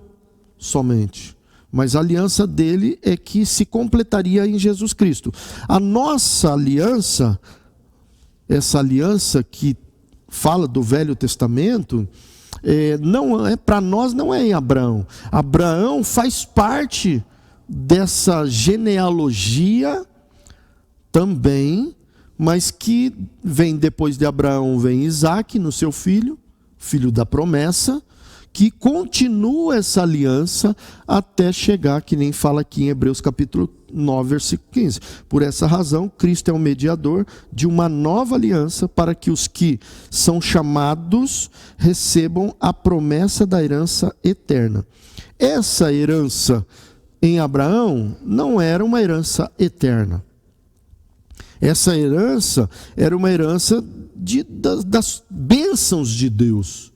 somente, mas a aliança dele é que se completaria em Jesus Cristo. A nossa aliança, essa aliança que fala do Velho Testamento, não é para nós, não é em Abraão. Abraão faz parte dessa genealogia também, mas que vem depois de Abraão, vem Isaque, no seu filho da promessa, que continua essa aliança até chegar, que nem fala aqui em Hebreus capítulo 9, versículo 15. Por essa razão, Cristo é o mediador de uma nova aliança para que os que são chamados recebam a promessa da herança eterna. Essa herança em Abraão não era uma herança eterna. Essa herança era uma herança das bênçãos de Deus.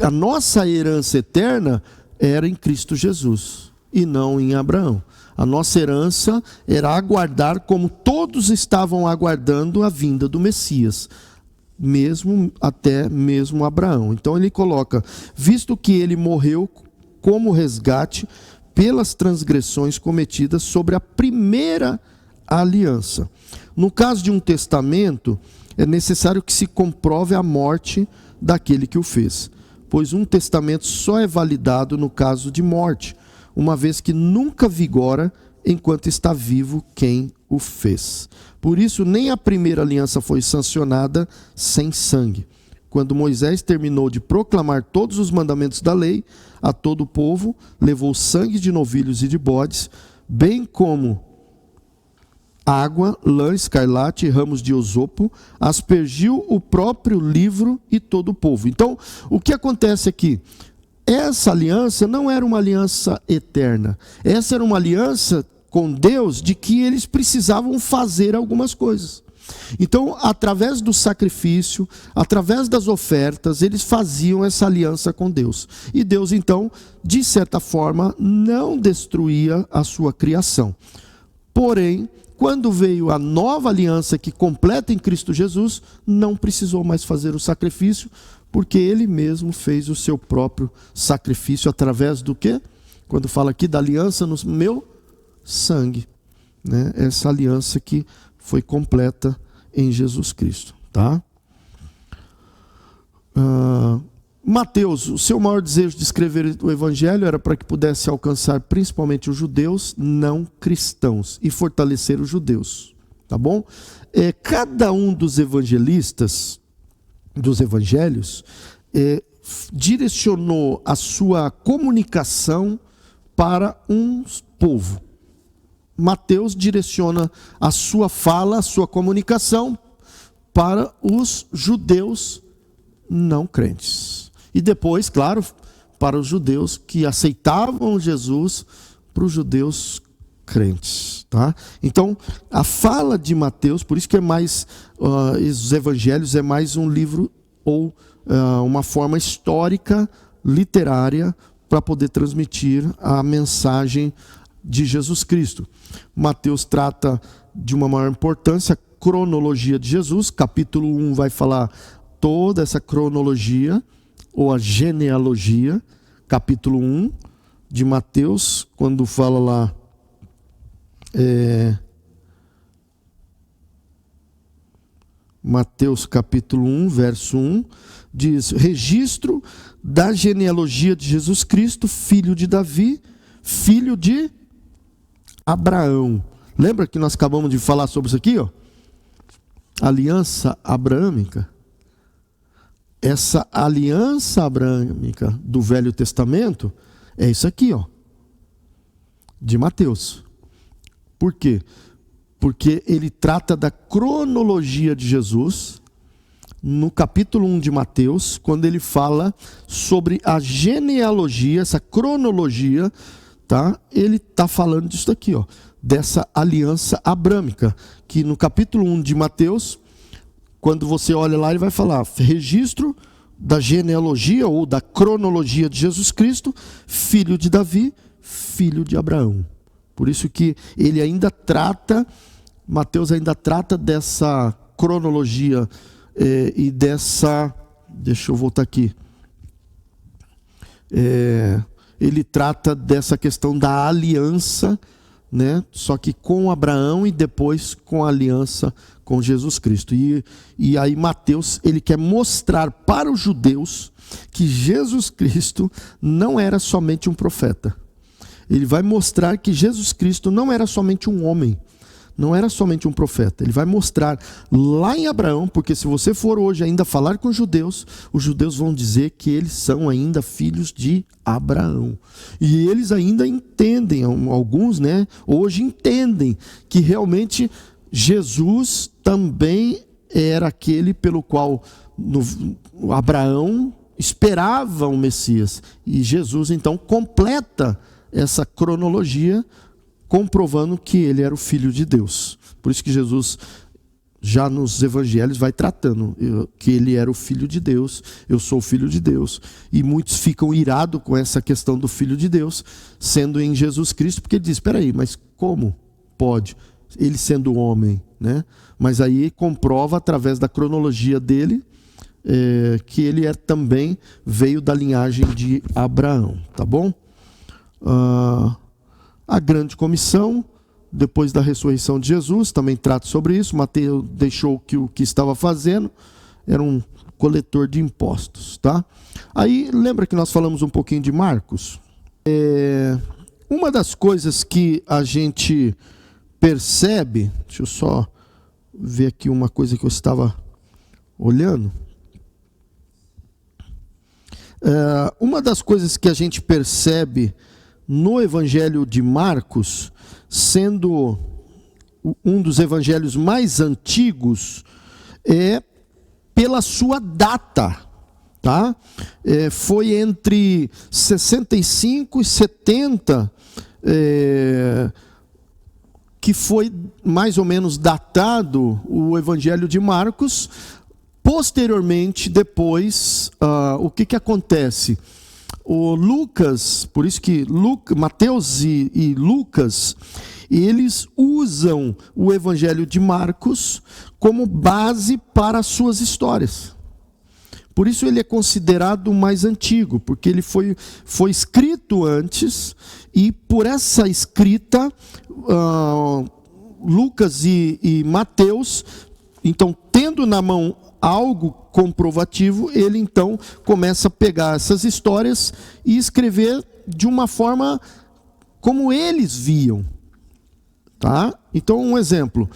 A nossa herança eterna era em Cristo Jesus e não em Abraão. A nossa herança era aguardar, como todos estavam aguardando, a vinda do Messias, até mesmo Abraão. Então ele coloca: visto que ele morreu como resgate pelas transgressões cometidas sobre a primeira aliança. No caso de um testamento, é necessário que se comprove a morte daquele que o fez, pois um testamento só é validado no caso de morte, uma vez que nunca vigora enquanto está vivo quem o fez. Por isso, nem a primeira aliança foi sancionada sem sangue. Quando Moisés terminou de proclamar todos os mandamentos da lei a todo o povo, levou sangue de novilhos e de bodes, bem como água, lã, escarlate e ramos de esopo, aspergiu o próprio livro e todo o povo. Então, o que acontece aqui? Essa aliança não era uma aliança eterna. Essa era uma aliança com Deus de que eles precisavam fazer algumas coisas. Então, através do sacrifício, através das ofertas, eles faziam essa aliança com Deus. E Deus, então, de certa forma, não destruía a sua criação. Porém, quando veio a nova aliança que completa em Cristo Jesus, não precisou mais fazer o sacrifício, porque ele mesmo fez o seu próprio sacrifício através do quê? Quando fala aqui da aliança no meu sangue, né? Essa aliança que foi completa em Jesus Cristo, tá? Mateus, o seu maior desejo de escrever o evangelho era para que pudesse alcançar principalmente os judeus não cristãos e fortalecer os judeus, tá bom? Cada um dos evangelistas, dos evangelhos, direcionou a sua comunicação para um povo. Mateus direciona a sua fala, a sua comunicação para os judeus não crentes. E depois, claro, para os judeus que aceitavam Jesus, para os judeus crentes, tá? Então, a fala de Mateus, por isso que é mais, os evangelhos é mais um livro ou uma forma histórica, literária, para poder transmitir a mensagem de Jesus Cristo. Mateus trata de uma maior importância, a cronologia de Jesus. Capítulo 1 vai falar toda essa cronologia, ou a genealogia. Capítulo 1 de Mateus, quando fala lá, Mateus capítulo 1, verso 1, diz: registro da genealogia de Jesus Cristo, filho de Davi, filho de Abraão. Lembra que nós acabamos de falar sobre isso aqui, ó? Aliança abraâmica. Essa aliança abraâmica do Velho Testamento é isso aqui, ó, de Mateus. Por quê? Porque ele trata da cronologia de Jesus no capítulo 1 de Mateus, quando ele fala sobre a genealogia, essa cronologia, tá? Ele está falando disso aqui, ó, dessa aliança abrâmica, que no capítulo 1 de Mateus, quando você olha lá, ele vai falar registro da genealogia ou da cronologia de Jesus Cristo, filho de Davi, filho de Abraão. Por isso que ele ainda trata, Mateus ainda trata dessa cronologia e dessa... Deixa eu voltar aqui. Ele trata dessa questão da aliança, né? Só que com Abraão e depois com a aliança com Jesus Cristo. E aí Mateus, ele quer mostrar para os judeus que Jesus Cristo não era somente um profeta. Ele vai mostrar que Jesus Cristo não era somente um homem, não era somente um profeta. Ele vai mostrar lá em Abraão, porque se você for hoje ainda falar com os judeus vão dizer que eles são ainda filhos de Abraão. E eles ainda entendem, alguns, né, hoje entendem que realmente Jesus também era aquele pelo qual Abraão esperava o Messias. E Jesus então completa essa cronologia, comprovando que ele era o Filho de Deus. Por isso que Jesus, já nos evangelhos, vai tratando que ele era o Filho de Deus, eu sou o Filho de Deus. E muitos ficam irados com essa questão do Filho de Deus, sendo em Jesus Cristo, porque ele diz, espera aí, mas como pode? Ele sendo homem, né? Mas aí comprova, através da cronologia dele, que ele também veio da linhagem de Abraão, tá bom? A grande comissão, depois da ressurreição de Jesus, também trata sobre isso. Mateus deixou que o que estava fazendo era um coletor de impostos, tá? Aí, lembra que nós falamos um pouquinho de Marcos? Uma das coisas que a gente percebe, deixa eu só ver aqui uma coisa que eu estava olhando. Uma das coisas que a gente percebe no Evangelho de Marcos, sendo um dos evangelhos mais antigos, é pela sua data, tá? Foi entre 65 e 70 que foi mais ou menos datado o Evangelho de Marcos. Posteriormente, depois, o que acontece? O Lucas, por isso que Mateus e Lucas, eles usam o Evangelho de Marcos como base para as suas histórias. Por isso ele é considerado o mais antigo, porque ele foi escrito antes, e por essa escrita, Lucas e Mateus, então, tendo na mão algo comprovativo, ele então começa a pegar essas histórias e escrever de uma forma como eles viam, tá? Então, um exemplo,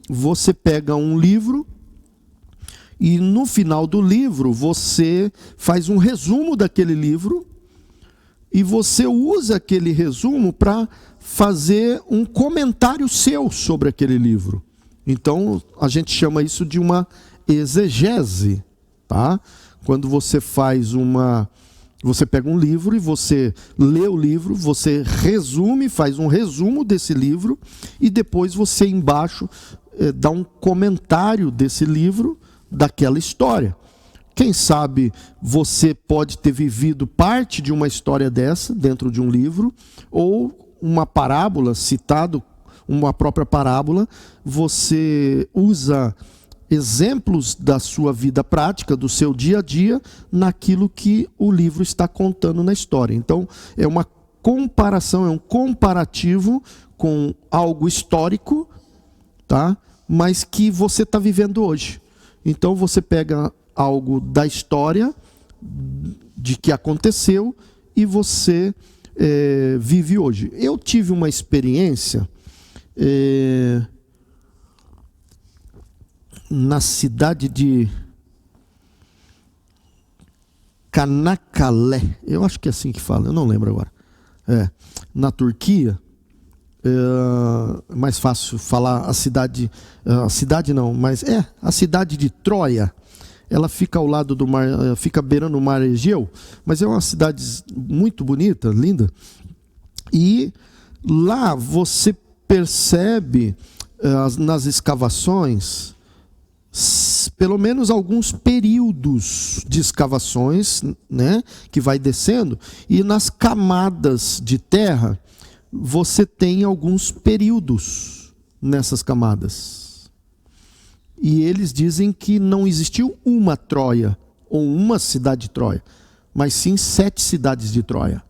você pega um livro e no final do livro você faz um resumo daquele livro e você usa aquele resumo para fazer um comentário seu sobre aquele livro. Então, a gente chama isso de uma exegese, tá? Quando você você pega um livro e você lê o livro, você resume, faz um resumo desse livro e depois você embaixo dá um comentário desse livro, daquela história. Quem sabe você pode ter vivido parte de uma história dessa dentro de um livro, ou uma parábola, citado uma própria parábola, você usa exemplos da sua vida prática, do seu dia a dia, naquilo que o livro está contando na história. Então, é uma comparação, é um comparativo com algo histórico, tá? mas que você está vivendo hoje. Então você pega algo da história, de que aconteceu, e você vive hoje. Eu tive uma experiência na cidade de Çanakkale, eu acho que é assim que fala, eu não lembro agora, na Turquia. É mais fácil falar a cidade não, mas a cidade de Troia. Ela fica ao lado do mar, fica beirando o mar Egeu, mas é uma cidade muito bonita, linda. E lá você percebe nas escavações, pelo menos alguns períodos de escavações, né, que vai descendo, e nas camadas de terra você tem alguns períodos nessas camadas. E eles dizem que não existiu uma Troia, ou uma cidade de Troia, mas sim 7 cidades de Troia,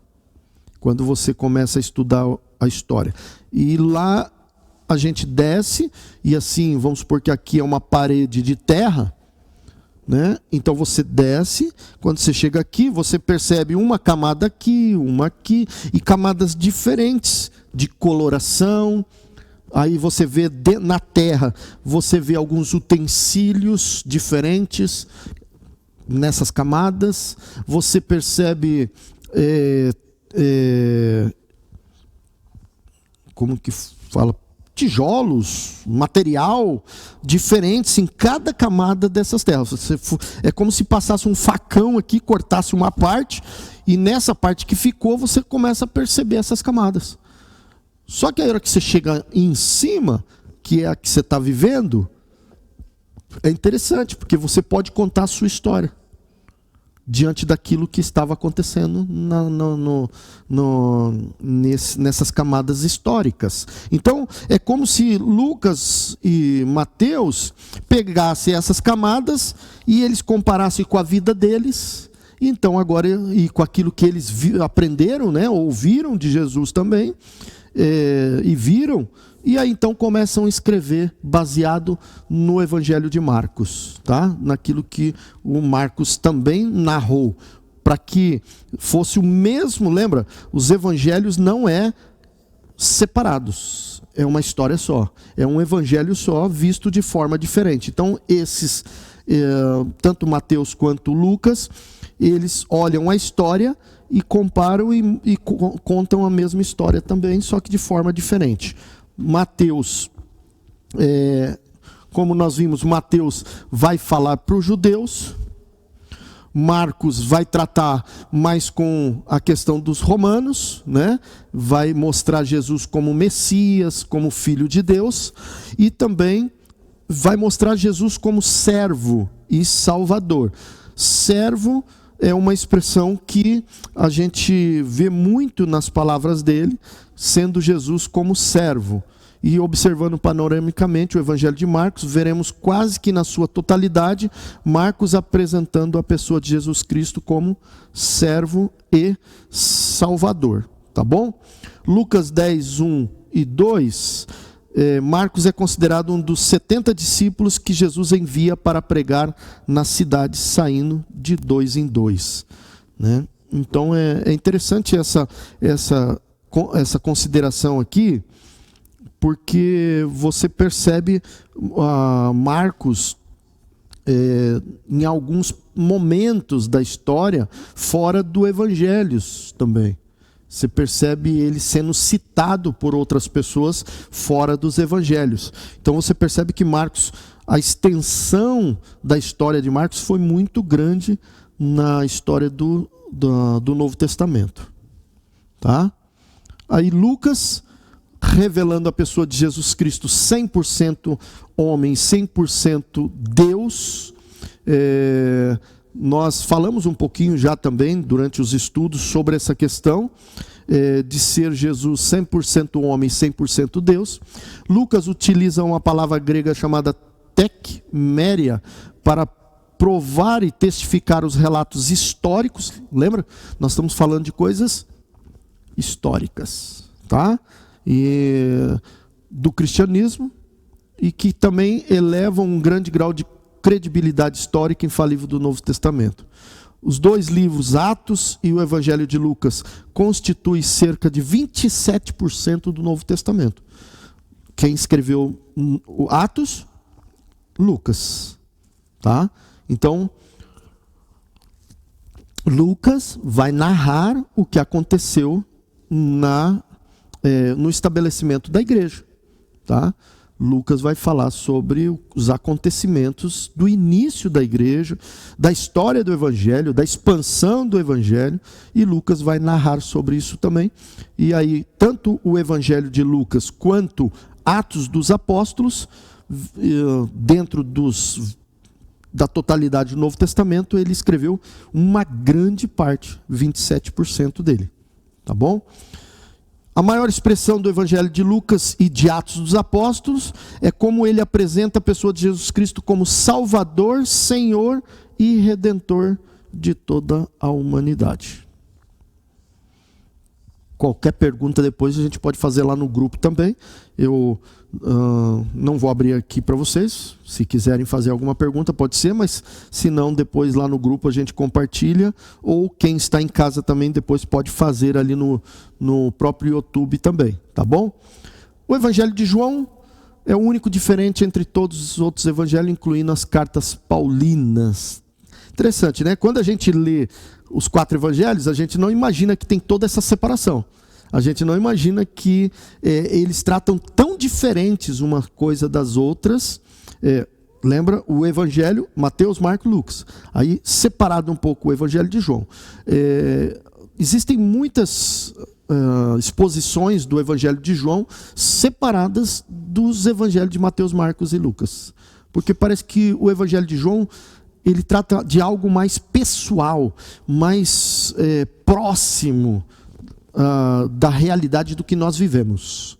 quando você começa a estudar a história. E lá a gente desce, e assim, vamos supor que aqui é uma parede de terra, né? Então você desce, quando você chega aqui, você percebe uma camada aqui, uma aqui, e camadas diferentes de coloração. Aí você vê na terra, você vê alguns utensílios diferentes nessas camadas. Você percebe como que fala? Tijolos, material diferentes em cada camada dessas terras. É como se passasse um facão aqui, cortasse uma parte, e nessa parte que ficou, você começa a perceber essas camadas. Só que a hora que você chega em cima, que é a que você está vivendo, é interessante, porque você pode contar a sua história diante daquilo que estava acontecendo nessas camadas históricas. Então, é como se Lucas e Mateus pegassem essas camadas e eles comparassem com a vida deles. Então, agora, e com aquilo que eles aprenderam, né, ouviram de Jesus também, e viram, e aí então começam a escrever baseado no Evangelho de Marcos, tá? Naquilo que o Marcos também narrou, para que fosse o mesmo. Lembra, os evangelhos não separados, é uma história só, é um evangelho só, visto de forma diferente. Então esses, tanto Mateus quanto Lucas, eles olham a história e comparam e contam a mesma história também, só que de forma diferente. Mateus, como nós vimos, Mateus vai falar para os judeus, Marcos vai tratar mais com a questão dos romanos, né? Vai mostrar Jesus como Messias, como Filho de Deus, e também vai mostrar Jesus como servo e salvador. Servo é uma expressão que a gente vê muito nas palavras dele, sendo Jesus como servo. E observando panoramicamente o Evangelho de Marcos, veremos quase que na sua totalidade, Marcos apresentando a pessoa de Jesus Cristo como servo e salvador. Tá bom? Lucas 10, 1 e 2, Marcos é considerado um dos 70 discípulos que Jesus envia para pregar nas cidades, saindo de 2 em 2. Né? Então é interessante essa consideração aqui, porque você percebe Marcos em alguns momentos da história fora do Evangelhos também. Você percebe ele sendo citado por outras pessoas fora dos evangelhos. Então você percebe que Marcos, a extensão da história de Marcos foi muito grande na história do Novo Testamento. Tá? Aí Lucas, revelando a pessoa de Jesus Cristo 100% homem, 100% Deus. Nós falamos um pouquinho já também durante os estudos sobre essa questão de ser Jesus 100% homem, 100% Deus. Lucas utiliza uma palavra grega chamada tekméria para provar e testificar os relatos históricos. Lembra? Nós estamos falando de coisas históricas, tá? E do cristianismo e que também elevam um grande grau de credibilidade histórica infalível do Novo Testamento. Os dois livros, Atos e o Evangelho de Lucas, constituem cerca de 27% do Novo Testamento. Quem escreveu o Atos? Lucas. Tá? Então, Lucas vai narrar o que aconteceu no estabelecimento da igreja. Tá? Lucas vai falar sobre os acontecimentos do início da igreja, da história do evangelho, da expansão do evangelho, e Lucas vai narrar sobre isso também. E aí, tanto o evangelho de Lucas quanto Atos dos Apóstolos, dentro da totalidade do Novo Testamento, ele escreveu uma grande parte, 27% dele. Tá bom? A maior expressão do Evangelho de Lucas e de Atos dos Apóstolos é como ele apresenta a pessoa de Jesus Cristo como Salvador, Senhor e Redentor de toda a humanidade. Qualquer pergunta depois a gente pode fazer lá no grupo também. Eu não vou abrir aqui para vocês. Se quiserem fazer alguma pergunta pode ser, mas se não, depois lá no grupo a gente compartilha. Ou quem está em casa também depois pode fazer ali no próprio YouTube também, tá bom? O Evangelho de João é o único diferente entre todos os outros evangelhos, incluindo as cartas paulinas. Interessante, né? Quando a gente lê os 4 evangelhos, a gente não imagina que tem toda essa separação. A gente não imagina que eles tratam tão diferentes uma coisa das outras. Lembra o evangelho, Mateus, Marcos, Lucas. Aí separado um pouco o evangelho de João. Existem muitas exposições do evangelho de João separadas dos evangelhos de Mateus, Marcos e Lucas. Porque parece que o evangelho de João, ele trata de algo mais pessoal, mais próximo da realidade do que nós vivemos.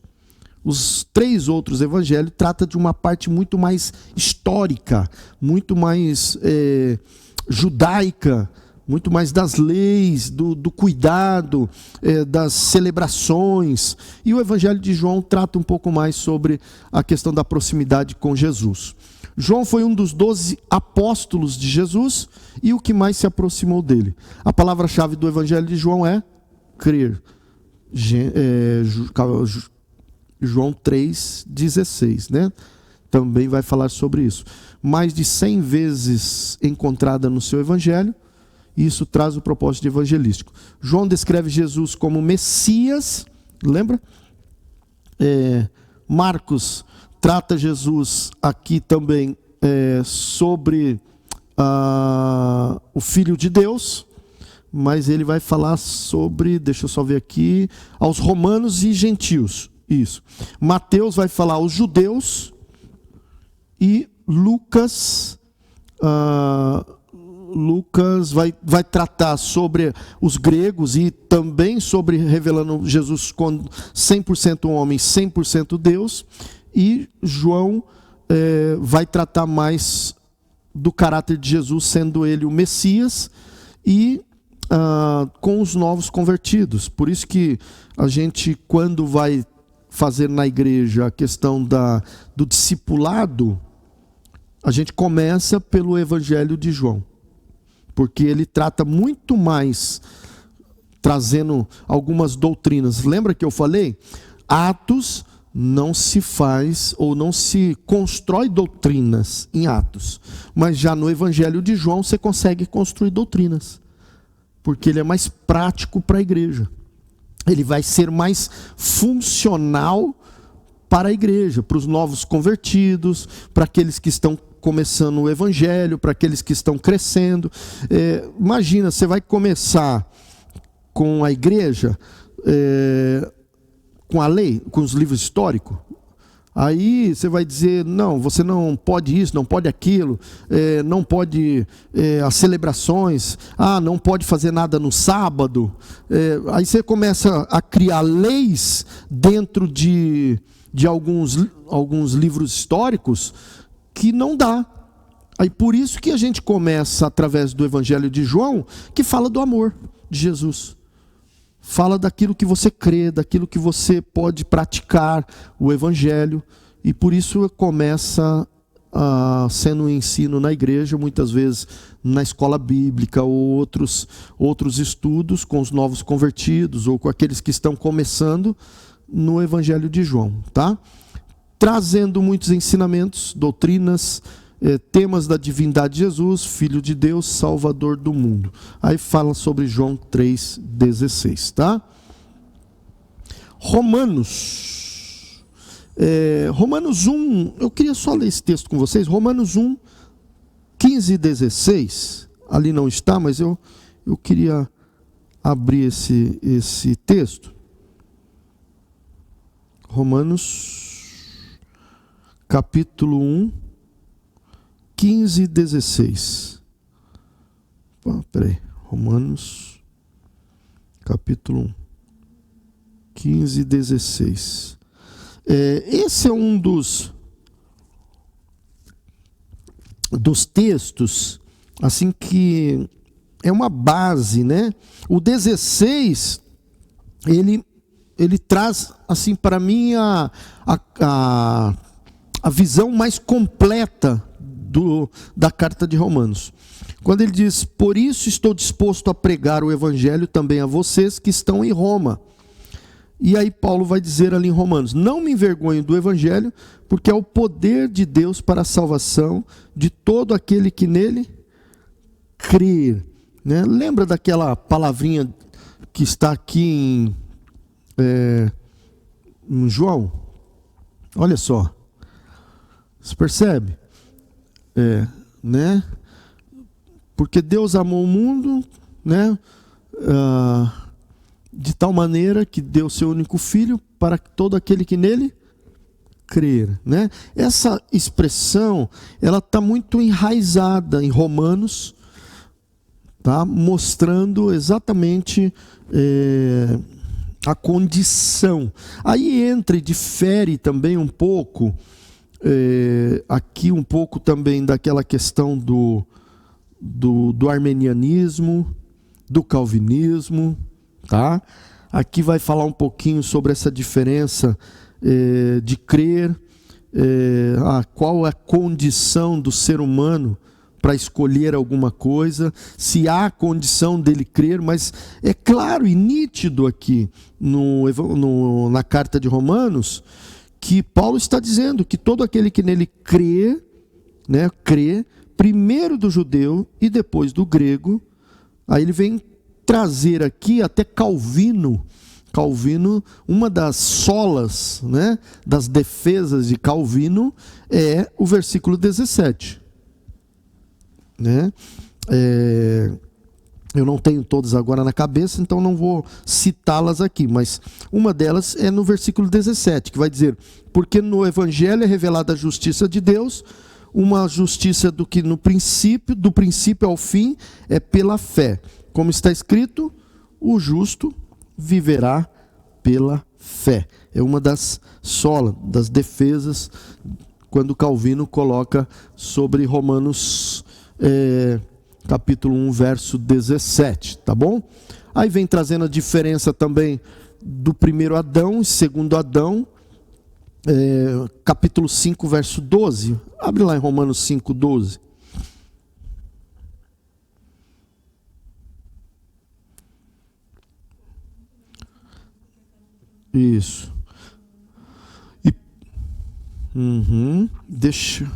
Os 3 outros evangelhos tratam de uma parte muito mais histórica, muito mais judaica, muito mais das leis, do cuidado, das celebrações. E o Evangelho de João trata um pouco mais sobre a questão da proximidade com Jesus. João foi um dos 12 apóstolos de Jesus e o que mais se aproximou dele. A palavra-chave do Evangelho de João é crer. João 3,16, né? Também vai falar sobre isso. Mais de 100 vezes encontrada no seu Evangelho. E isso traz o propósito evangelístico. João descreve Jesus como Messias, lembra? Marcos trata Jesus aqui também sobre o Filho de Deus, mas ele vai falar sobre, deixa eu só ver aqui, aos romanos e gentios. Isso. Mateus vai falar aos judeus e Lucas vai tratar sobre os gregos e também sobre revelando Jesus como 100% homem, 100% Deus. E João vai tratar mais do caráter de Jesus, sendo ele o Messias, e com os novos convertidos. Por isso que a gente, quando vai fazer na igreja a questão do discipulado, a gente começa pelo Evangelho de João. Porque ele trata muito mais, trazendo algumas doutrinas. Lembra que eu falei? Atos não se faz ou não se constrói doutrinas em Atos. Mas já no Evangelho de João você consegue construir doutrinas. Porque ele é mais prático para a igreja. Ele vai ser mais funcional para a igreja, para os novos convertidos, para aqueles que estão começando o evangelho, para aqueles que estão crescendo. Imagina, você vai começar com a igreja, com a lei, com os livros históricos. Aí você vai dizer, não, você não pode isso, não pode aquilo, não pode as celebrações, não pode fazer nada no sábado. Aí você começa a criar leis dentro de alguns livros históricos que não dá. Aí por isso que a gente começa através do Evangelho de João, que fala do amor de Jesus. Fala daquilo que você crê, daquilo que você pode praticar, o Evangelho. e por isso começa sendo um ensino na igreja, muitas vezes na escola bíblica ou outros estudos com os novos convertidos ou com aqueles que estão começando no Evangelho de João, tá? Trazendo muitos ensinamentos, doutrinas, temas da divindade de Jesus, Filho de Deus, Salvador do mundo. Aí fala sobre João 3,16, tá? Romanos 1, eu queria só ler esse texto com vocês. Romanos 1, 15 e 16. Ali não está, mas eu queria abrir esse texto. Romanos, capítulo 1, 15 e 16. Peraí. Romanos, capítulo 1, 15 e 16. Esse é um dos textos, assim, que é uma base, né? O 16, ele traz, assim, para mim, a visão mais completa da carta de Romanos. Quando ele diz: por isso estou disposto a pregar o evangelho também a vocês que estão em Roma. E aí Paulo vai dizer ali em Romanos: não me envergonho do evangelho, porque é o poder de Deus para a salvação de todo aquele que nele crer. Né? Lembra daquela palavrinha que está aqui em João? Olha só. Você percebe? Né? Porque Deus amou o mundo, né? De tal maneira que deu seu único filho para todo aquele que nele crer, né? Essa expressão, ela está muito enraizada em Romanos, tá? Mostrando exatamente a condição. Aí entra e difere também um pouco, aqui um pouco também daquela questão do armenianismo, do calvinismo, tá? Aqui vai falar um pouquinho sobre essa diferença de crer, qual é a condição do ser humano para escolher alguma coisa, se há condição dele crer, mas é claro e nítido aqui na carta de Romanos que Paulo está dizendo que todo aquele que nele crê, né, crê primeiro do judeu e depois do grego. Aí ele vem trazer aqui até Calvino, uma das solas, né, das defesas de Calvino é o versículo 17. Né? Eu não tenho todas agora na cabeça, então não vou citá-las aqui, mas uma delas é no versículo 17, que vai dizer: porque no evangelho é revelada a justiça de Deus, uma justiça do princípio ao fim, é pela fé. Como está escrito, o justo viverá pela fé. É uma das solas, das defesas, quando Calvino coloca sobre Romanos capítulo 1, verso 17, tá bom? Aí vem trazendo a diferença também do primeiro Adão e segundo Adão, capítulo 5, verso 12. Abre lá em Romanos 5, 12. Isso. Deixa.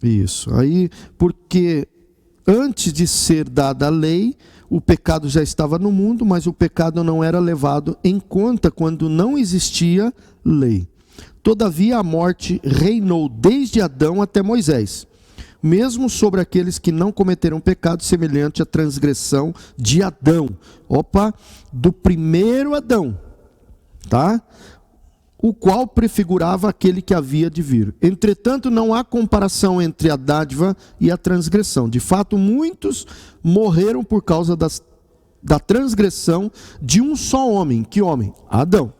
Isso. Aí, porque antes de ser dada a lei, o pecado já estava no mundo, mas o pecado não era levado em conta quando não existia lei. Todavia a morte reinou desde Adão até Moisés, mesmo sobre aqueles que não cometeram pecado semelhante à transgressão de Adão. Do primeiro Adão, tá? O qual prefigurava aquele que havia de vir. Entretanto, não há comparação entre a dádiva e a transgressão. De fato, muitos morreram por causa da transgressão de um só homem. Que homem? Adão.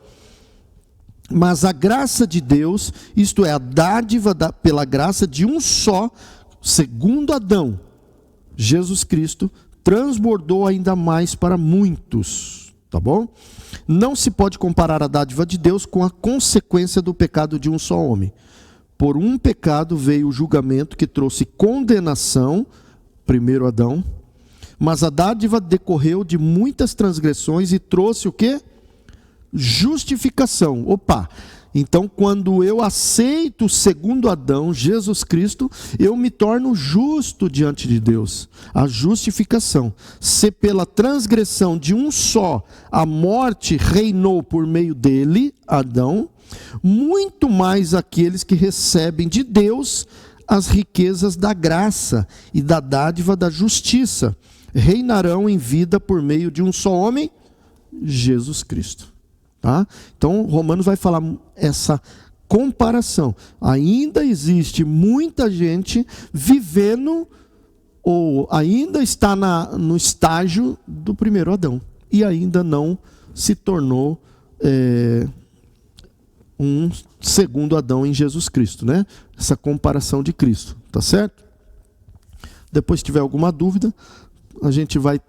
Mas a graça de Deus, isto é, a dádiva pela graça de um só, segundo Adão, Jesus Cristo, transbordou ainda mais para muitos. Tá bom? Não se pode comparar a dádiva de Deus com a consequência do pecado de um só homem. Por um pecado veio o julgamento que trouxe condenação, primeiro Adão, mas a dádiva decorreu de muitas transgressões e trouxe o quê? Justificação. Opa! Então, quando eu aceito o segundo Adão, Jesus Cristo, eu me torno justo diante de Deus. A justificação. Se pela transgressão de um só a morte reinou por meio dele, Adão, muito mais aqueles que recebem de Deus as riquezas da graça e da dádiva da justiça reinarão em vida por meio de um só homem, Jesus Cristo. Tá? Então, Romanos vai falar essa comparação. Ainda existe muita gente vivendo, ou ainda está no estágio do primeiro Adão, e ainda não se tornou um segundo Adão em Jesus Cristo, né? Essa comparação de Cristo, tá certo? Depois, se tiver alguma dúvida, a gente vai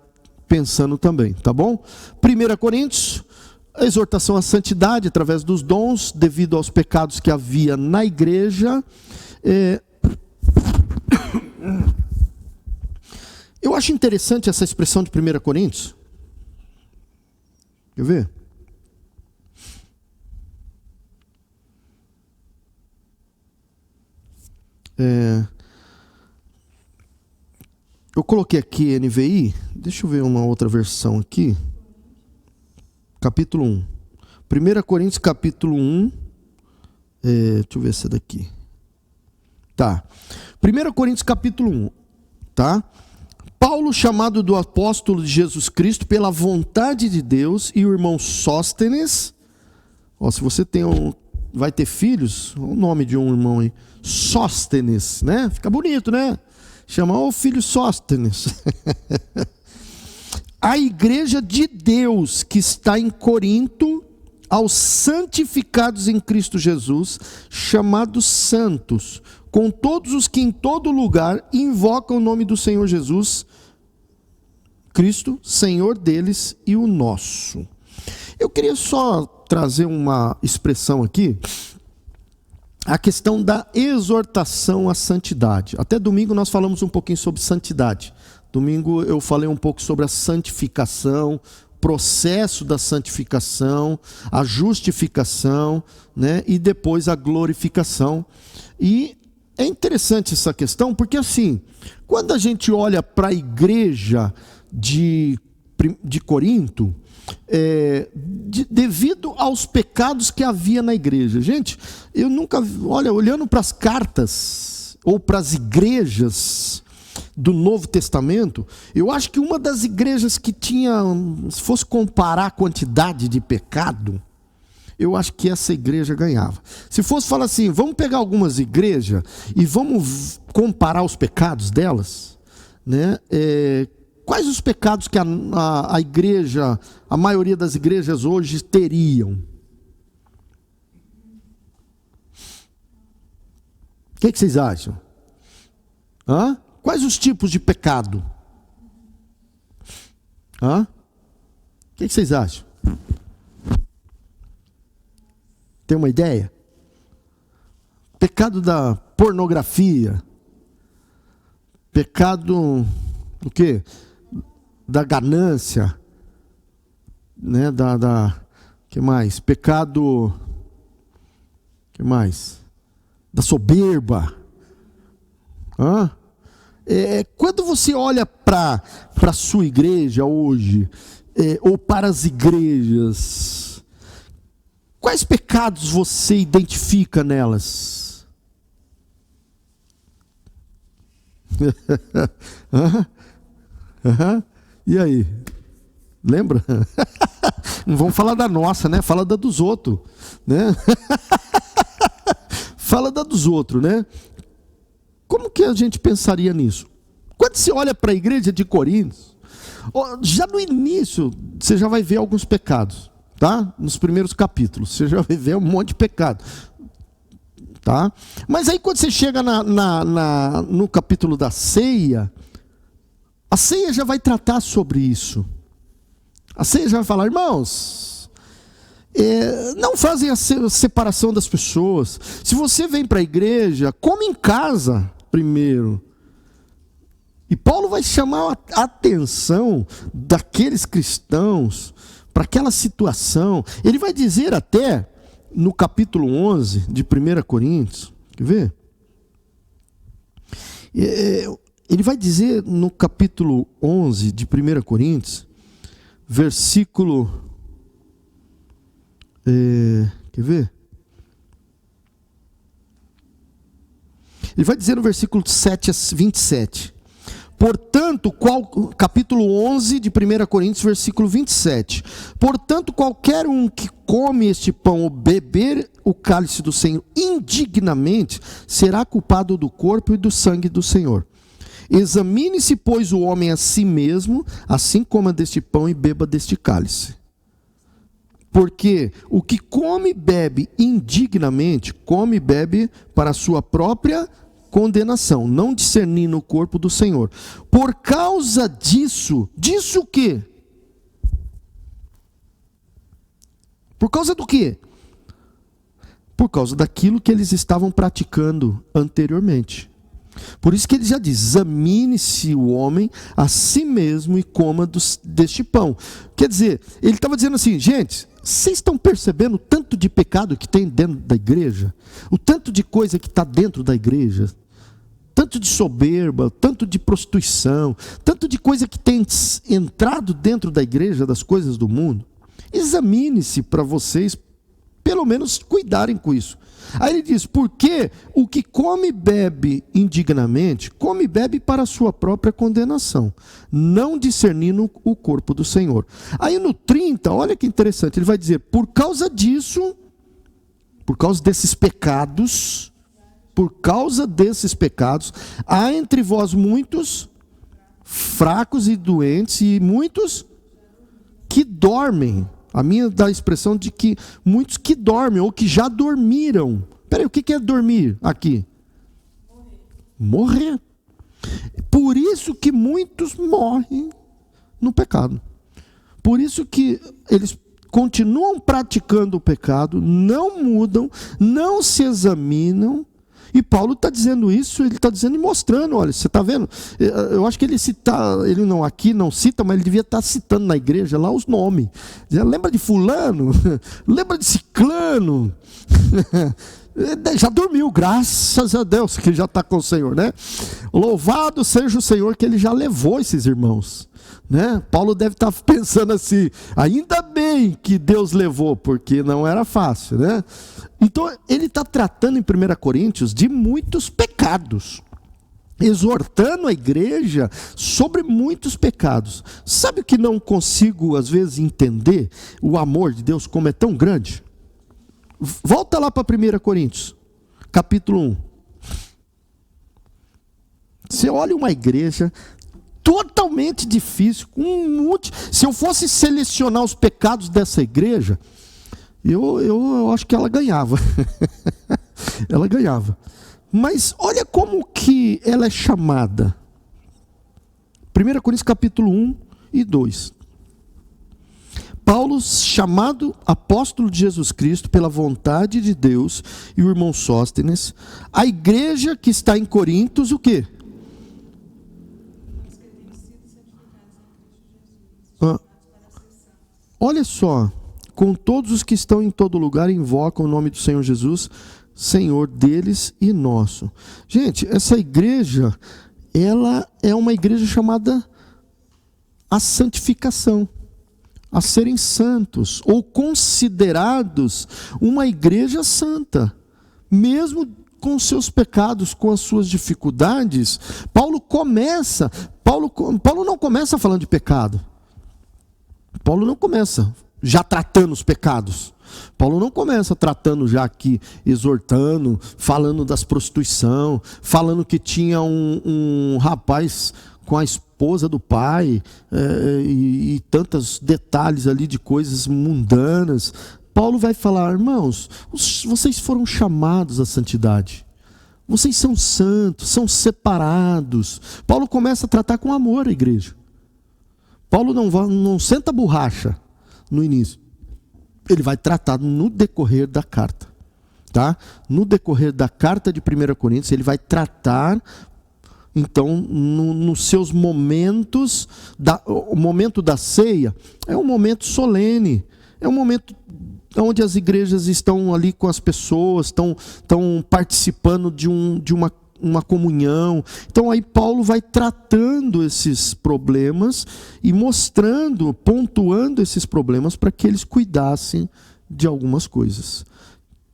pensando também, tá bom? 1 Coríntios, a exortação à santidade através dos dons, devido aos pecados que havia na igreja. Eu acho interessante essa expressão de 1 Coríntios. Quer ver? Eu coloquei aqui NVI, deixa eu ver uma outra versão aqui. Capítulo 1. 1 Coríntios capítulo 1. Deixa eu ver essa daqui. Tá. 1 Coríntios capítulo 1. Tá? Paulo, chamado do apóstolo de Jesus Cristo pela vontade de Deus, e o irmão Sóstenes. Ó, se você vai ter filhos, o nome de um irmão aí. Sóstenes, né? Fica bonito, né? Chama o filho Sóstenes. A igreja de Deus que está em Corinto, aos santificados em Cristo Jesus, chamados santos, com todos os que em todo lugar invocam o nome do Senhor Jesus, Cristo, Senhor deles e o nosso. Eu queria só trazer uma expressão aqui, a questão da exortação à santidade. Até domingo nós falamos um pouquinho sobre santidade. Domingo eu falei um pouco sobre a santificação, processo da santificação, a justificação, né, e depois a glorificação. E é interessante essa questão, porque assim, quando a gente olha para a igreja de Corinto, devido aos pecados que havia na igreja. Gente, eu nunca, olhando para as cartas, ou para as igrejas do Novo Testamento, eu acho que uma das igrejas que tinha, se fosse comparar a quantidade de pecado, eu acho que essa igreja ganhava. Se fosse falar assim, vamos pegar algumas igrejas e vamos comparar os pecados delas, né? Quais os pecados que a igreja, a maioria das igrejas hoje teriam? O que vocês acham? Quais os tipos de pecado? O que vocês acham? Tem uma ideia? Pecado da pornografia. Pecado do quê? Da ganância, né? Que mais? Pecado, que mais? Da soberba. Quando você olha para a sua igreja hoje, ou para as igrejas, quais pecados você identifica nelas? E aí? Lembra? Não vamos falar da nossa, né? Fala da dos outros, né? Fala da dos outros, né? Como que a gente pensaria nisso? Quando você olha para a igreja de Corinto, já no início, você já vai ver alguns pecados, tá? Nos primeiros capítulos, você já vai ver um monte de pecado, tá? Mas aí quando você chega no capítulo da ceia, a ceia já vai tratar sobre isso, A ceia já vai falar, irmãos, não fazem a separação das pessoas. Se você vem para a igreja, come em casa primeiro. E Paulo vai chamar a atenção daqueles cristãos para aquela situação. Ele vai dizer até no capítulo 11 de 1 Coríntios, quer ver? Ele vai dizer no capítulo 11 de 1 Coríntios, versículo... quer ver? Ele vai dizer no versículo 7 a 27. Portanto, capítulo 11 de 1 Coríntios, versículo 27. Portanto, qualquer um que come este pão ou beber o cálice do Senhor indignamente, será culpado do corpo e do sangue do Senhor. Examine-se, pois, o homem a si mesmo, assim coma deste pão e beba deste cálice. Porque o que come e bebe indignamente, come e bebe para a sua própria condenação, não discernindo o corpo do Senhor. Por causa disso o quê? Por causa do quê? Por causa daquilo que eles estavam praticando anteriormente. Por isso que ele já diz, examine-se o homem a si mesmo e coma deste pão. Quer dizer, ele estava dizendo assim, gente, vocês estão percebendo o tanto de pecado que tem dentro da igreja? O tanto de coisa que está dentro da igreja? Tanto de soberba, tanto de prostituição, tanto de coisa que tem entrado dentro da igreja, das coisas do mundo. Examine-se para vocês, pelo menos, cuidarem com isso. Aí ele diz, porque o que come e bebe indignamente, come e bebe para a sua própria condenação, não discernindo o corpo do Senhor. Aí no 30, olha que interessante, ele vai dizer, por causa disso, por causa desses pecados, há entre vós muitos fracos e doentes e muitos que dormem. A minha dá a expressão de que muitos que dormem ou que já dormiram. Peraí, o que é dormir aqui? Morrer. Por isso que muitos morrem no pecado. Por isso que eles continuam praticando o pecado, não mudam, não se examinam. E Paulo está dizendo isso, ele está dizendo e mostrando, olha, você está vendo? Eu acho que ele não aqui não cita, mas ele devia estar citando na igreja lá os nomes. Lembra de fulano? Lembra de ciclano? Já dormiu, graças a Deus que já está com o Senhor, né? Louvado seja o Senhor que ele já levou esses irmãos, né? Paulo deve estar pensando assim, ainda bem que Deus levou, porque não era fácil, né? Então ele está tratando em 1 Coríntios de muitos pecados, exortando a igreja sobre muitos pecados. Sabe o que não consigo às vezes entender? O amor de Deus como é tão grande. Volta lá para 1 Coríntios, capítulo 1. Você olha uma igreja totalmente difícil, com um monte. Se eu fosse selecionar os pecados dessa igreja, eu acho que ela ganhava. Ela ganhava. Mas olha como que ela é chamada. 1 Coríntios capítulo 1 e 2. Paulo, chamado apóstolo de Jesus Cristo pela vontade de Deus, e o irmão Sóstenes, a igreja que está em Corintos, o quê? Olha só, com todos os que estão em todo lugar, invocam o nome do Senhor Jesus, Senhor deles e nosso. Gente, essa igreja, ela é uma igreja chamada a santificação, a serem santos, ou considerados uma igreja santa, mesmo com seus pecados, com as suas dificuldades. Paulo não começa falando de pecado. Paulo não começa já tratando os pecados. Paulo não começa tratando já aqui, exortando, falando das prostituição, falando que tinha um rapaz com a esposa do pai, e tantos detalhes ali de coisas mundanas. Paulo vai falar, irmãos, vocês foram chamados à santidade. Vocês são santos, são separados. Paulo começa a tratar com amor a igreja. Paulo não senta borracha no início. Ele vai tratar no decorrer da carta. Tá? No decorrer da carta de 1 Coríntios, ele vai tratar, então, nos seus momentos, o momento da ceia é um momento solene, é um momento onde as igrejas estão ali com as pessoas, estão participando de uma comunhão. Então aí Paulo vai tratando esses problemas e mostrando, pontuando esses problemas para que eles cuidassem de algumas coisas,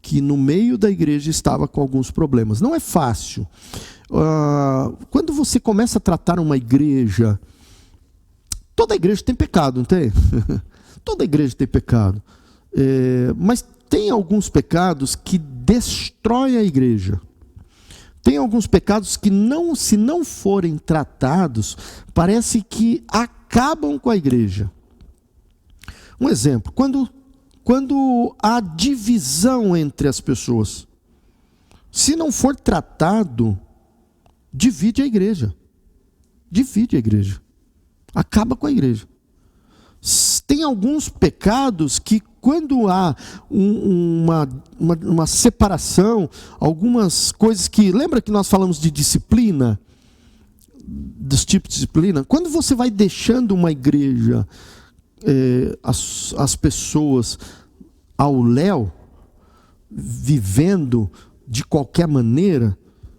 que no meio da igreja estava com alguns problemas. Não é fácil. Quando você começa a tratar uma igreja, toda igreja tem pecado, não tem? Toda igreja tem pecado. Mas tem alguns pecados que destroem a igreja. Tem alguns pecados que, se não forem tratados, parece que acabam com a igreja. Um exemplo, quando há divisão entre as pessoas, se não for tratado, divide a igreja. Divide a igreja. Acaba com a igreja. Tem alguns pecados que, quando há uma separação, algumas coisas que... Lembra que nós falamos de disciplina? Dos tipos de disciplina? Quando você vai deixando uma igreja, as pessoas ao léu, vivendo de qualquer maneira,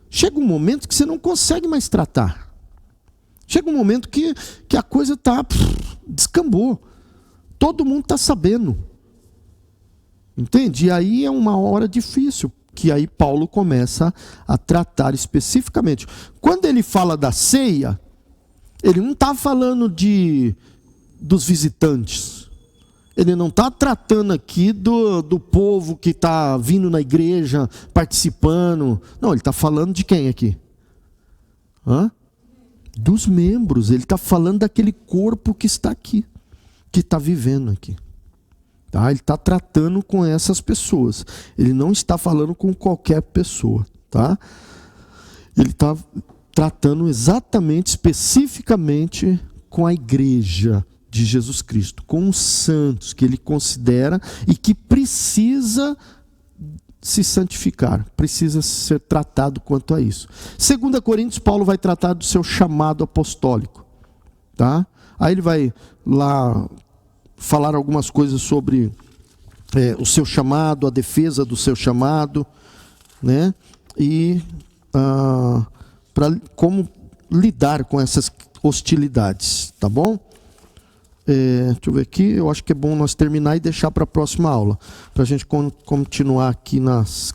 chega um momento que você não consegue mais tratar. Chega um momento que a coisa descambou. Todo mundo está sabendo. Entende? E aí é uma hora difícil, que aí Paulo começa a tratar especificamente. Quando ele fala da ceia, ele não está falando dos visitantes. Ele não está tratando aqui do povo que está vindo na igreja, participando. Não, ele está falando de quem aqui? Dos membros. Ele está falando daquele corpo que está aqui, que está vivendo aqui. Tá? Ele está tratando com essas pessoas. Ele não está falando com qualquer pessoa. Tá? Ele está tratando exatamente, especificamente com a igreja de Jesus Cristo, com os santos que ele considera e que precisa se santificar, precisa ser tratado quanto a isso. 2 Coríntios, Paulo vai tratar do seu chamado apostólico. Tá? Aí ele vai lá falar algumas coisas sobre o seu chamado, a defesa do seu chamado, né? E como lidar com essas hostilidades, tá bom? Deixa eu ver aqui, eu acho que é bom nós terminar e deixar para a próxima aula, para a gente continuar aqui nas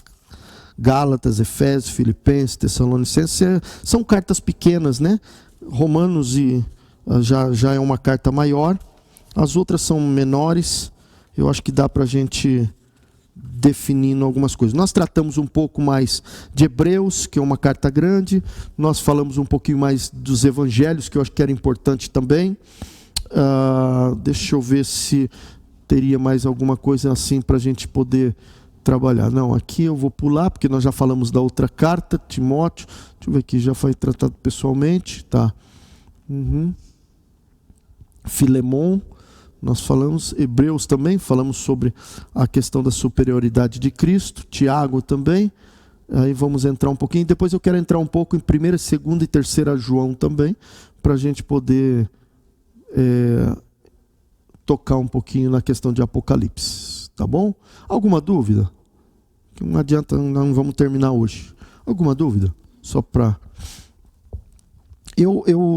Gálatas, Efésios, Filipenses, Tessalonicenses. São cartas pequenas, né? Romanos já é uma carta maior, as outras são menores. Eu acho que dá para a gente definindo algumas coisas. Nós tratamos um pouco mais de Hebreus, que é uma carta grande. Nós falamos um pouquinho mais dos evangelhos, que eu acho que era importante também. Deixa eu ver se teria mais alguma coisa assim para a gente poder trabalhar. Não, aqui eu vou pular, porque nós já falamos da outra carta, Timóteo. Deixa eu ver aqui, já foi tratado pessoalmente. Tá. Filemon, nós falamos. Hebreus também, falamos sobre a questão da superioridade de Cristo. Tiago também. Aí vamos entrar um pouquinho. Depois eu quero entrar um pouco em 1ª, 2ª e 3ª João também, para a gente poder tocar um pouquinho na questão de Apocalipse, tá bom? Alguma dúvida? Não adianta, não vamos terminar hoje. Alguma dúvida? Só para...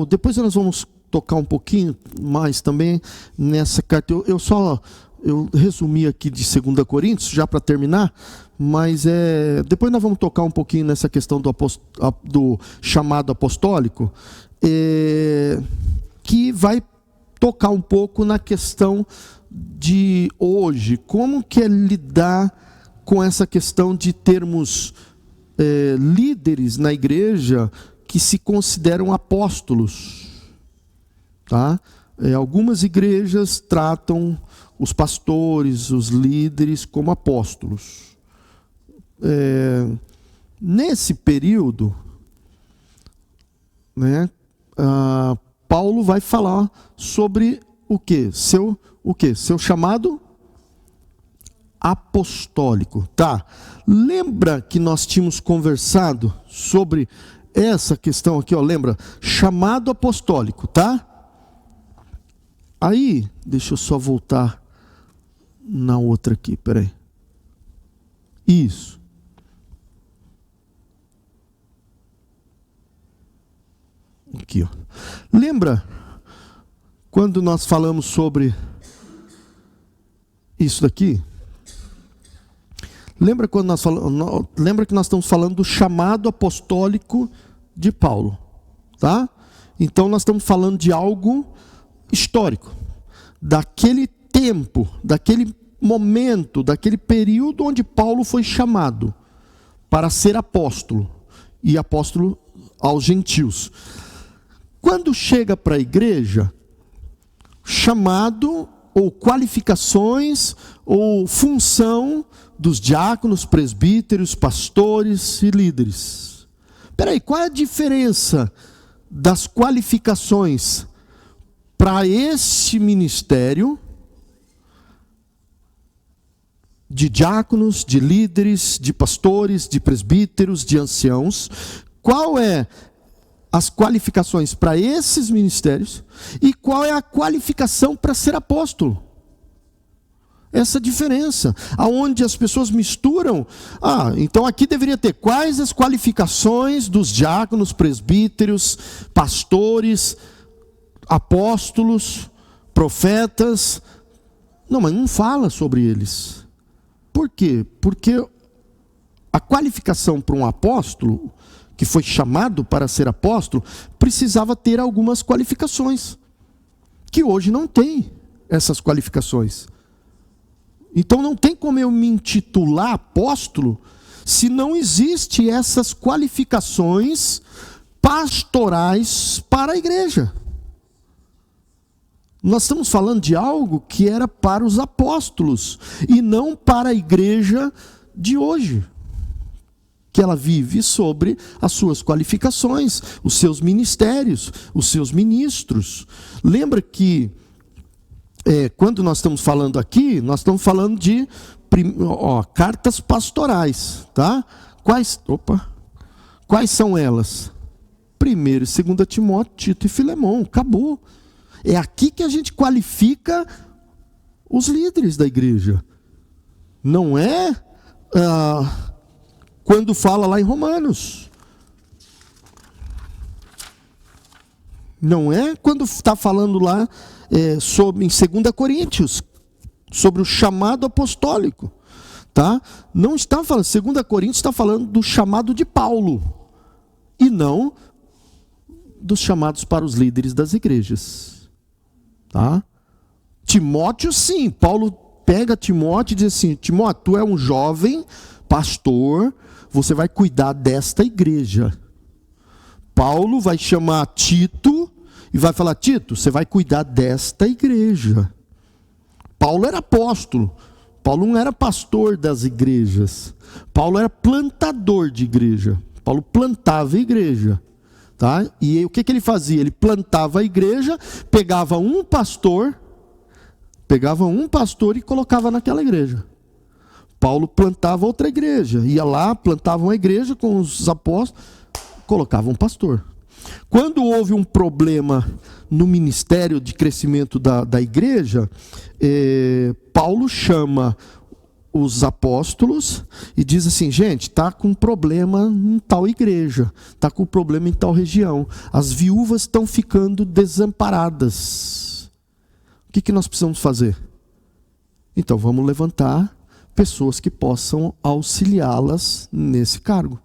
Depois nós vamos tocar um pouquinho mais também nessa carta. Eu resumi aqui de 2 Coríntios, já para terminar, mas depois nós vamos tocar um pouquinho nessa questão do chamado apostólico, que vai tocar um pouco na questão de hoje, como que é lidar com essa questão de termos líderes na igreja que se consideram apóstolos. Tá? Algumas igrejas tratam os pastores, os líderes como apóstolos. Nesse período, né, Paulo vai falar sobre o quê? Seu chamado apostólico, tá? Lembra que nós tínhamos conversado sobre essa questão aqui, ó, lembra? Chamado apostólico, tá? Aí, deixa eu só voltar na outra aqui, peraí. Isso. Aqui, ó. Lembra quando nós falamos sobre isso daqui? Lembra que nós estamos falando do chamado apostólico de Paulo, tá? Então nós estamos falando de algo histórico, daquele tempo, daquele momento, daquele período onde Paulo foi chamado para ser apóstolo, e apóstolo aos gentios. Quando chega para a igreja, chamado ou qualificações ou função dos diáconos, presbíteros, pastores e líderes. Peraí, qual é a diferença das qualificações para esse ministério de diáconos, de líderes, de pastores, de presbíteros, de anciãos? Qual é as qualificações para esses ministérios e qual é a qualificação para ser apóstolo? Essa diferença, aonde as pessoas misturam. Então aqui deveria ter quais as qualificações dos diáconos, presbíteros, pastores, apóstolos, profetas. Não, mas não fala sobre eles. Por quê? Porque a qualificação para um apóstolo, que foi chamado para ser apóstolo, precisava ter algumas qualificações, que hoje não tem essas qualificações. Então não tem como eu me intitular apóstolo se não existe essas qualificações pastorais para a igreja. Nós estamos falando de algo que era para os apóstolos e não para a igreja de hoje, que ela vive sobre as suas qualificações, os seus ministérios, os seus ministros. Lembra que quando nós estamos falando aqui, nós estamos falando de cartas pastorais, tá? Quais são elas? 1 e 2 Timóteo, Tito e Filemão, acabou. É aqui que a gente qualifica os líderes da igreja. Não é quando fala lá em Romanos. Não é quando está falando lá em 2 Coríntios, sobre o chamado apostólico. Tá? Não está falando, 2 Coríntios está falando do chamado de Paulo, e não dos chamados para os líderes das igrejas. Tá? Timóteo, sim, Paulo pega Timóteo e diz assim: Timóteo, tu é um jovem pastor, você vai cuidar desta igreja. Paulo vai chamar Tito e vai falar: Tito, você vai cuidar desta igreja. Paulo era apóstolo, Paulo não era pastor das igrejas, Paulo era plantador de igreja, Paulo plantava a igreja. Tá? E aí, o que ele fazia? Ele plantava a igreja, pegava um pastor e colocava naquela igreja. Paulo plantava outra igreja, ia lá, plantava uma igreja com os apóstolos, colocava um pastor. Quando houve um problema no ministério de crescimento da igreja, Paulo chama os apóstolos e diz assim: gente, está com problema em tal igreja, está com problema em tal região, as viúvas estão ficando desamparadas, o que nós precisamos fazer? Então vamos levantar pessoas que possam auxiliá-las nesse cargo.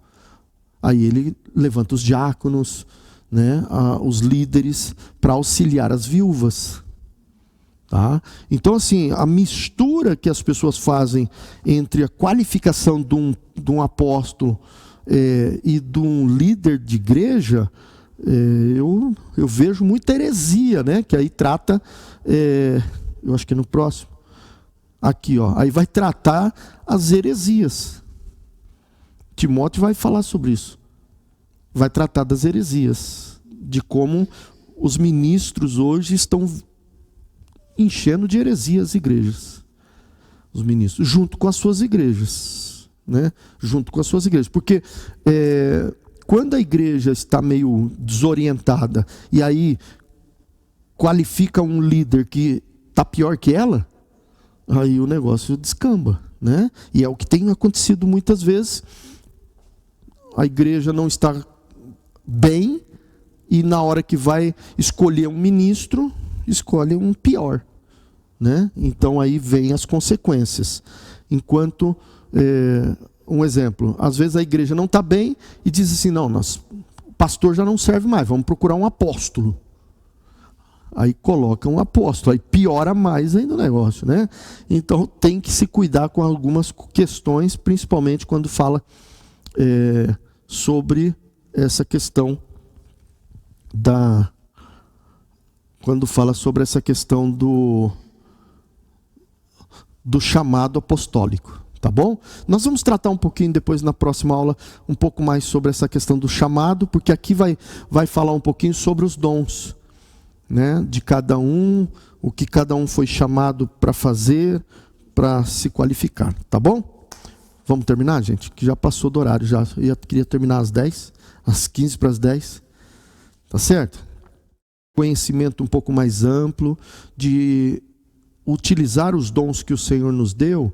Aí ele levanta os diáconos, né, os líderes, para auxiliar as viúvas. Tá? Então, assim, a mistura que as pessoas fazem entre a qualificação de um apóstolo e de um líder de igreja, eu vejo muita heresia, né? Que aí trata, eu acho que é no próximo, aqui, ó, aí vai tratar as heresias. Timóteo vai falar sobre isso, vai tratar das heresias, de como os ministros hoje estão enchendo de heresia as igrejas. Os ministros, junto com as suas igrejas, né? Junto com as suas igrejas. Porque quando a igreja está meio desorientada e aí qualifica um líder que está pior que ela, aí o negócio descamba, né? E é o que tem acontecido muitas vezes. A igreja não está bem e na hora que vai escolher um ministro, escolhe um pior, né? Então aí vem as consequências. Enquanto, um exemplo, às vezes a igreja não está bem e diz assim, não, o pastor já não serve mais, vamos procurar um apóstolo. Aí coloca um apóstolo, aí piora mais ainda o negócio, né? Então tem que se cuidar com algumas questões, principalmente quando fala sobre essa questão do chamado apostólico, tá bom? Nós vamos tratar um pouquinho depois na próxima aula, um pouco mais sobre essa questão do chamado, porque aqui vai falar um pouquinho sobre os dons, né, de cada um, o que cada um foi chamado para fazer, para se qualificar, tá bom? Vamos terminar, gente? Que já passou do horário, queria terminar às 10, às 15 para as 10, tá certo? Conhecimento um pouco mais amplo, de utilizar os dons que o Senhor nos deu,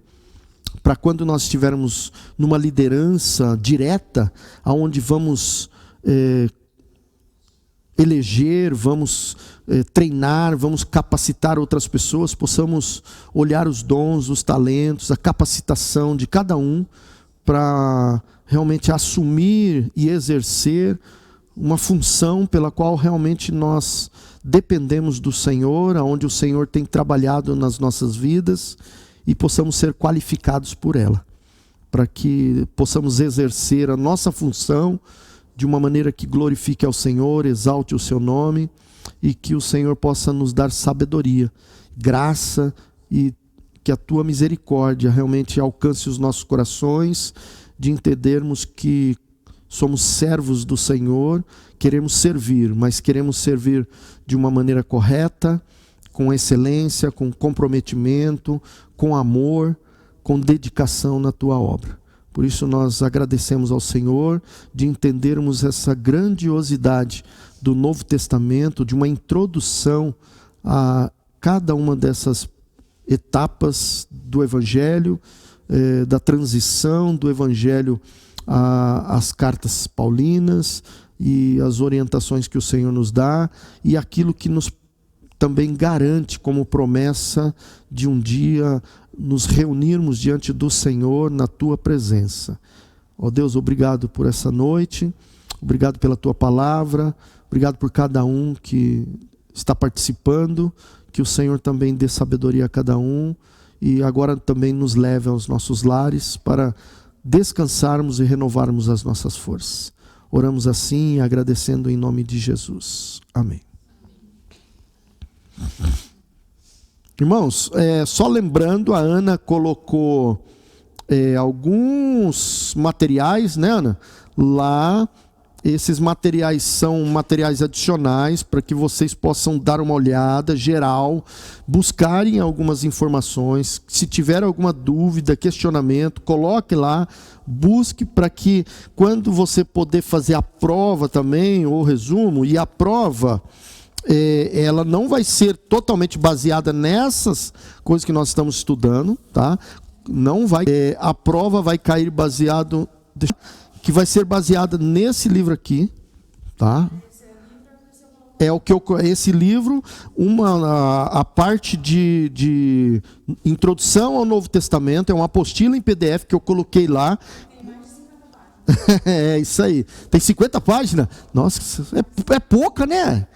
para quando nós estivermos numa liderança direta, aonde vamos eleger, vamos treinar, vamos capacitar outras pessoas, possamos olhar os dons, os talentos, a capacitação de cada um para realmente assumir e exercer uma função pela qual realmente nós dependemos do Senhor, aonde o Senhor tem trabalhado nas nossas vidas e possamos ser qualificados por ela, para que possamos exercer a nossa função de uma maneira que glorifique ao Senhor, exalte o seu nome e que o Senhor possa nos dar sabedoria, graça e que a tua misericórdia realmente alcance os nossos corações, de entendermos que somos servos do Senhor, queremos servir, mas queremos servir de uma maneira correta, com excelência, com comprometimento, com amor, com dedicação na tua obra. Por isso nós agradecemos ao Senhor de entendermos essa grandiosidade do Novo Testamento, de uma introdução a cada uma dessas etapas do Evangelho, da transição do Evangelho às cartas paulinas e as orientações que o Senhor nos dá e aquilo que nos também garante como promessa de um dia nos reunirmos diante do Senhor na tua presença. Ó Deus, obrigado por essa noite, obrigado pela tua palavra, obrigado por cada um que está participando, que o Senhor também dê sabedoria a cada um e agora também nos leve aos nossos lares para descansarmos e renovarmos as nossas forças. Oramos assim, agradecendo em nome de Jesus. Amém. Irmãos, só lembrando, a Ana colocou alguns materiais, né, Ana? Lá, esses materiais são materiais adicionais para que vocês possam dar uma olhada geral, buscarem algumas informações. Se tiver alguma dúvida, questionamento, coloque lá, busque para que quando você poder fazer a prova também, ou resumo, e a prova... ela não vai ser totalmente baseada nessas coisas que nós estamos estudando, tá? Não vai. A prova vai cair baseado, que vai ser baseada nesse livro aqui, tá? Esse livro, a parte de introdução ao Novo Testamento, é uma apostila em PDF que eu coloquei lá. É isso aí. Tem 50 páginas? Nossa, é pouca, né?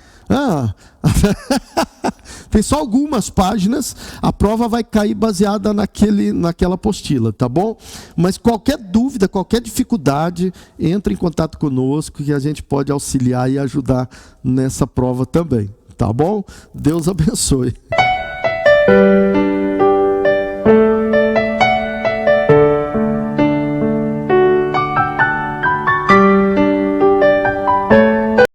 Tem só algumas páginas. A prova vai cair baseada naquela apostila, tá bom? Mas qualquer dúvida, qualquer dificuldade, entre em contato conosco que a gente pode auxiliar e ajudar nessa prova também, tá bom? Deus abençoe.